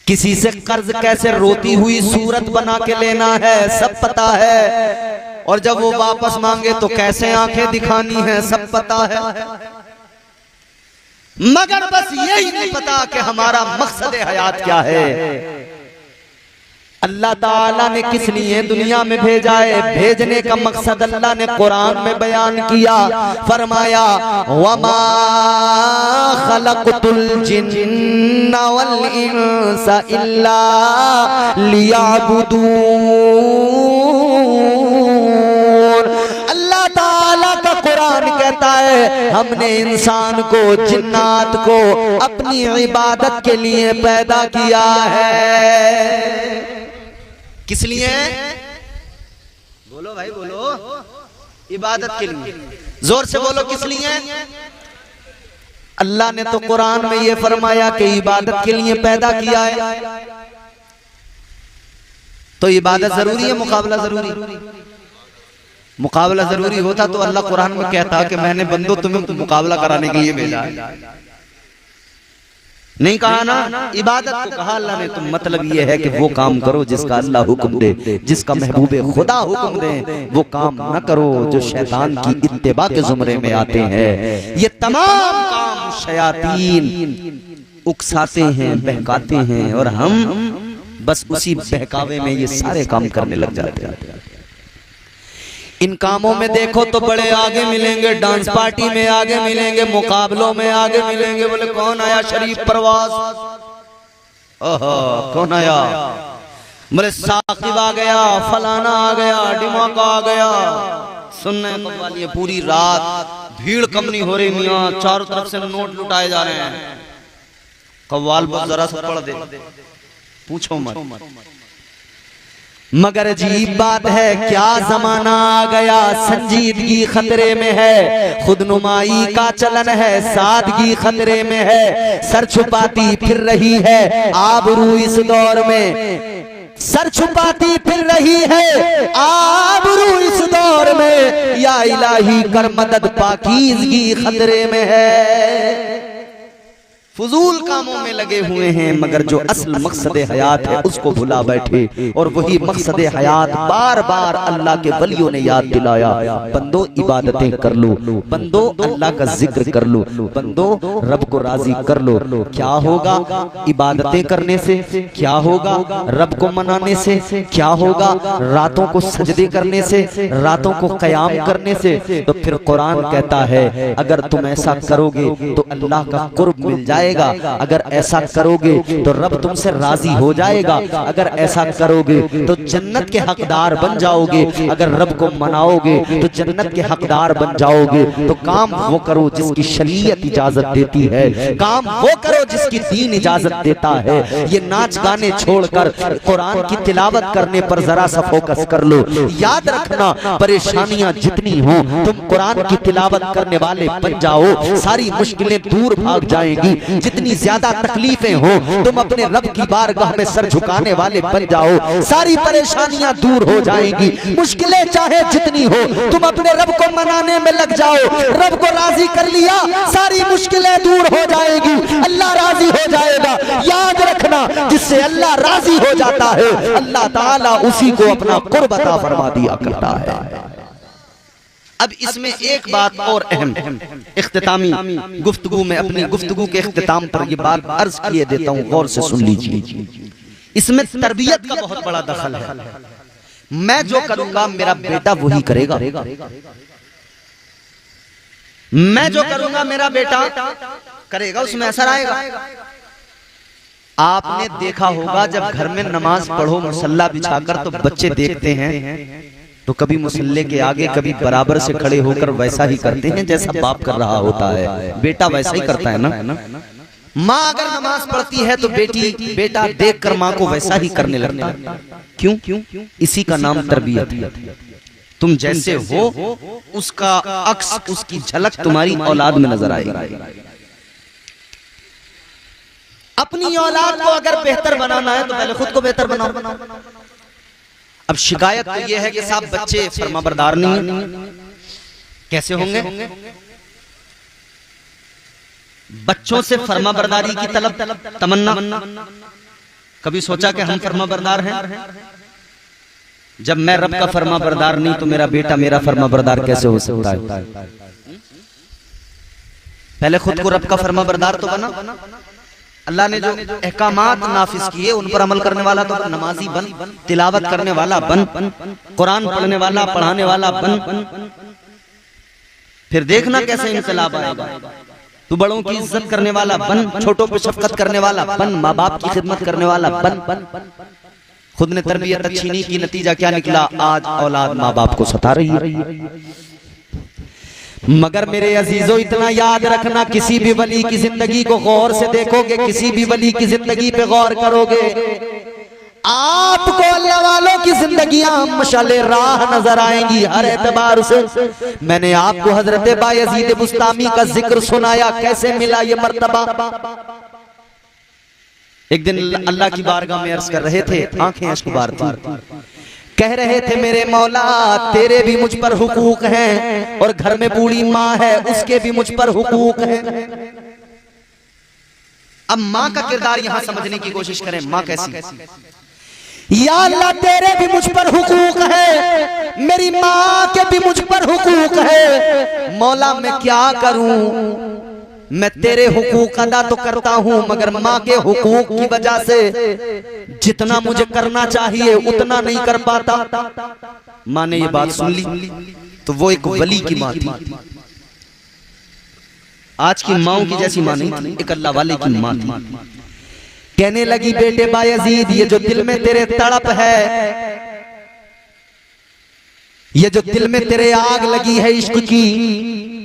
किसी से कर्ज कैसे रोती हुई सूरत बना के लेना है सब पता है। और जब वो वापस मांगे तो कैसे आंखें दिखानी है सब पता है। मगर बस यही नहीं पता कि हमारा मकसद हयात क्या है। अल्लाह ताला ने किस लिए दुनिया में भेजा है, भेजने का मकसद अल्लाह ने कुरान में बयान किया। फरमाया वमा खलक़तुल जिन्ना वल इंसा इल्ला लियअबुदून। अल्लाह ताला का कुरान कहता है हमने इंसान को, जिन्नात को अपनी इबादत के लिए पैदा किया है। किस लिए? बोलो भाई बोलो। इबादत के लिए। जोर से बोलो किस लिए? अल्लाह ने तो कुरान में ये फरमाया कि इबादत के लिए पैदा किया है। तो इबादत जरूरी है, मुकाबला जरूरी? मुकाबला जरूरी होता तो अल्लाह कुरान में कहता कि मैंने बंदो तुम्हें मुकाबला कराने के लिए भेजा है। नहीं कहा ना, इबादत को कहा अल्लाह ने। तो मतलब ये है कि वो काम करो जिसका अल्लाह हुक्म दे, जिसका महबूबे खुदा हुक्म दे। वो काम न करो जो शैतान की इत्तिबा के जुमरे में आते हैं। ये तमाम काम शयातीन उकसाते हैं, बहकाते हैं और हम बस उसी बहकावे में ये सारे काम करने लग जाते हैं। इन कामों में देखो तो बड़े आगे मिलेंगे, डांस पार्टी में आगे मिलेंगे, मुकाबलों में आगे मिलेंगे। बोले कौन आया शरीफ परवाज, ओहो कौन आया, बोले साकिब आ गया, फलाना आ गया, डिमाका आ गया। सुनने वाली है पूरी रात भीड़ कम नहीं हो रही मियाँ, चारों तरफ से नोट लुटाए जा रहे हैं। कव्वाल पर जरा सा पढ़ दे, पूछो मत। मगर अजीब बात है क्या जमाना आ गया, संजीदगी खतरे में है, खुदनुमाई का चलन है, सादगी खतरे में है, सर छुपाती फिर रही है आबरू इस दौर में, सर छुपाती फिर रही है आबरू इस दौर में, या इलाही कर मदद पाकीज़गी खतरे में है। फजूल कामों में लगे हुए हैं मगर जो असल मकसद हयात है उसको भुला बैठे। और वही मकसद हयात बार बार अल्लाह के वलियों ने याद दिलाया, बंदो इबादतें कर लो, बंदो अल्लाह का जिक्र कर लो, बंदो रब को राजी कर लो। क्या होगा इबादतें करने से, क्या होगा रब को मनाने से, क्या होगा रातों को सजदे करने से, रातों को कयाम करने से। तो फिर कुरान कहता है अगर तुम ऐसा करोगे तो अल्लाह का कुर्ब मिल जाए, अगर ऐसा करोगे तो रब तुमसे राजी हो जाएगा, अगर ऐसा करोगे तो जन्नत के हकदार बन जाओगे, अगर रब को मनाओगे तो जन्नत के हकदार बन जाओगे। तो काम वो करो जिसकी शरीयत इजाजत देती है, काम वो करो जिसकी दीन इजाजत देता है। ये नाच गाने छोड़कर कुरान की तिलावत करने पर जरा सा फोकस कर लो। याद रखना परेशानियां जितनी हो तुम कुरान की तिलावत करने वाले बन जाओ, सारी मुश्किलें दूर भाग जाएंगी। जितनी ज्यादा तकलीफें हो तुम अपने रब की बारगाह में सर झुकाने वाले बन जाओ, सारी परेशानियां दूर हो जाएंगी। मुश्किलें चाहे जितनी हो तुम अपने रब को मनाने में लग जाओ, रब को राजी कर लिया सारी मुश्किलें दूर हो जाएगी, अल्लाह राजी हो जाएगा। याद रखना जिससे अल्लाह राजी हो जाता है अल्लाह ताला उसी को अपना कुर्ब अता फरमा दिया करता है। अब इसमें एक बात और अहम इख्तितामी गुफ्तगू में, अपनी गुफ्तगू के इख्तिताम पर ये बात अर्ज किए देता हूँ, गौर से सुन लीजिए। इसमें तरबियत का बहुत बड़ा दखल है। मैं जो करूंगा मेरा बेटा वही करेगा, मैं जो करूंगा मेरा बेटा करेगा, उसमें असर आएगा। आपने देखा होगा जब घर में नमाज पढ़ो मुसल्ला बिछाकर तो बच्चे देखते हैं तो कभी मुसल्ले के आगे कभी बराबर से खड़े होकर वैसा ही करते हैं जैसा बाप कर रहा होता है, बेटा वैसा ही करता है ना। माँ अगर नमाज पढ़ती है तो बेटा देखकर माँ को वैसा ही करने लगता है। क्यों? इसी का नाम तरबियत है। तुम जैसे हो उसका अक्स, उसकी झलक तुम्हारी औलाद में नजर आएगी। अपनी औलाद को अगर बेहतर बनाना है तो पहले खुद को बेहतर बनाओ। अब शिकायत तो यह है कि साहब बच्चे फरमाबरदार नहीं है। कैसे होंगे? बच्चों से फरमाबरदारी की तमन्ना, कभी सोचा कि हम फरमाबरदार हैं? जब मैं रब का फरमाबरदार नहीं तो मेरा बेटा मेरा फरमाबरदार कैसे हो सकता है? पहले खुद को रब का फरमाबरदार तो बना। अल्लाह ने जो अहकामात नाफिज किए उन पर अमल करने वाला तो नमाजी बन, तिलावत करने वाला बन, कुरान पढ़ने वाला पढ़ाने वाला बन। फिर देखना कैसे इनकलाब आएगा। तू बड़ों की इज्जत करने वाला बन, छोटों पे शफकत करने वाला बन, माँ बाप की खिदमत करने वाला बन। खुद ने तरबियत अच्छी नहीं की, नतीजा क्या निकला? आज औलाद माँ बाप को सता रही है। मगर मेरे अजीजों इतना याद रखना, किसी भी वली की जिंदगी को गौर से देखोगे, किसी भी वली की जिंदगी पे गौर करोगे, आपको अल्लाह वालों की जिंदगियां मशाले राह नजर आएंगी हर एतबार से। मैंने आपको हजरत बायजीद बुस्तामी का जिक्र सुनाया, कैसे मिला ये मर्तबा। एक दिन अल्लाह की बारगाह में अर्ज कर रहे थे, आंखें अश्कबार थी, कह रहे थे मेरे मौला तेरे भी मुझ पर हुकूक हैं और घर में बूढ़ी माँ है उसके भी मुझ पर हुकूक हैं। अब माँ का किरदार यहां समझने की कोशिश करें। माँ कैसी? या अल्लाह तेरे भी मुझ पर हुकूक है, मेरी माँ के भी मुझ पर हुकूक है, मौला मैं क्या करूं? मैं तेरे हुकूक अदा तो करता हूं, मगर माँ के हुकूक की वजह से जितना मुझे करना चाहिए उतना नहीं कर पाता। माँ ने ये बात सुन ली तो वो एक वली की माँ थी। आज की माओ की जैसी माँ नहीं थी, एक अल्लाह वाले की माँ थी। कहने लगी, बेटे बायजीद, ये जो दिल में तेरे तड़प है, ये जो दिल में तेरे आग लगी है इश्क की,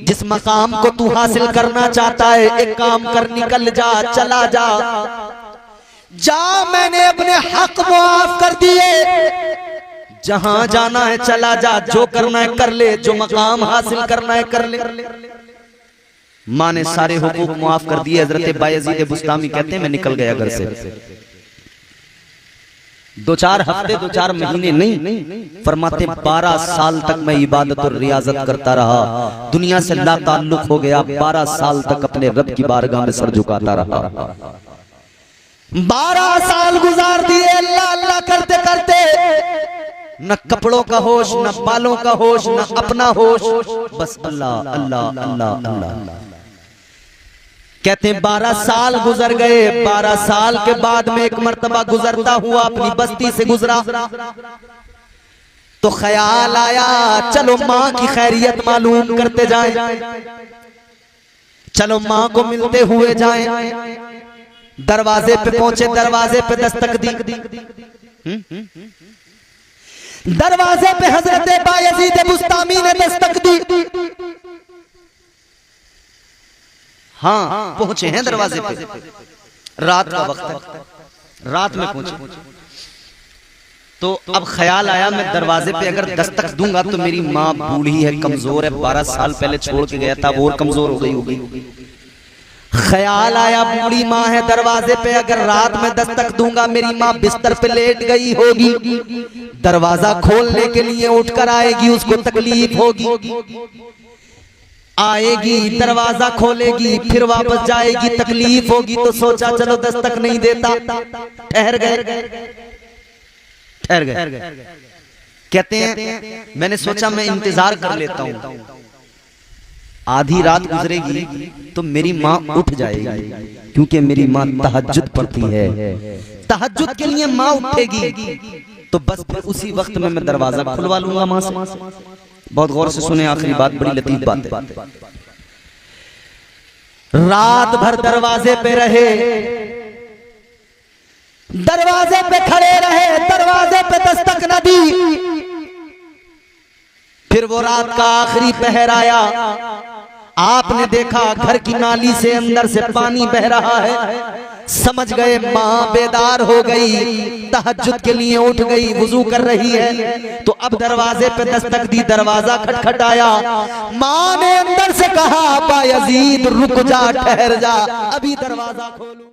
जिस मकाम को तू हासिल करना चाहता है, एक काम कर, निकल जा, चला जा, जा, मैंने अपने हक मुआफ कर दिए, जहां जाना है चला जा, जो करना है कर ले, जो मकाम हासिल करना है कर ले। माँ ने सारे हुकूक मुआफ कर दिए। हजरत बायजीद बुस्तामी कहते हैं, मैं निकल गया घर से। 2-4 हफ्ते 2-4 महीने नहीं, फरमाते 12 साल तक मैं इबादत और रियाजत करता रहा, दुनिया से ला ताल्लुक हो गया। 12 साल तक अपने रब की बारगाह में सर झुकाता रहा। 12 साल गुजार दिए अल्लाह अल्लाह करते करते, न कपड़ों का होश, न बालों का होश, न अपना होश, बस अल्लाह अल्लाह अल्लाह अल्लाह। कहते हैं 12 साल गुजर गए। 12 साल के बाद में एक मर्तबा गुजरता हुआ अपनी बस्ती से गुजरा तो ख्याल आया, चलो माँ की खैरियत मालूम करते जाएं, चलो माँ को मिलते हुए जाएं। दरवाजे पे पहुंचे, दरवाजे पे दस्तक दी। दरवाजे पे हजरत बायजीद बुस्तामी ने दस्तक दी। हाँ, पहुंचे हैं दरवाजे पे, रात का वक्त है, रात में पहुंचे। तो अब ख्याल आया, मैं दरवाजे पे अगर दस्तक दूंगा तो मेरी माँ बूढ़ी है, कमजोर है, 12 साल पहले छोड़ के गया था, वो और कमजोर हो गई होगी। ख्याल आया, बूढ़ी माँ है दरवाजे पे, अगर रात में दस्तक दूंगा मेरी माँ बिस्तर पे लेट गई होगी, दरवाजा खोलने के लिए उठकर आएगी, उसको तकलीफ होगी, आएगी दरवाजा खोलेगी फिर वापस जाएगी, तकलीफ होगी। तो सोचा चलो दस्तक नहीं देता, ठहर गए। कहते हैं मैंने सोचा मैं इंतजार कर लेता हूं, आधी रात गुजरेगी तो मेरी माँ उठ जाएगी, क्योंकि मेरी माँ तहज्जुद पढ़ती है, तहज्जुद के लिए माँ उठेगी। तो बस फिर उसी वक्त में मैं दरवाजा खुलवा लूंगा माँ से। बहुत गौर से सुने, आखिरी बात बड़ी लतीफ बात है। रात भर दरवाजे पे रहे, दरवाजे पे खड़े रहे, दरवाजे पे दस्तक न दी। फिर वो रात का आखिरी पहर आया, आपने देखा घर की नाली से अंदर से पानी बह रहा है। समझ गए माँ बेदार हो गई, तहज्जुद के लिए उठ गई, वुजू कर रही है। तो अब दरवाजे पे दस्तक दी, दरवाजा खटखटाया। माँ ने अंदर से कहा, बायजीद रुक जा, ठहर जा, अभी दरवाजा खोलूं।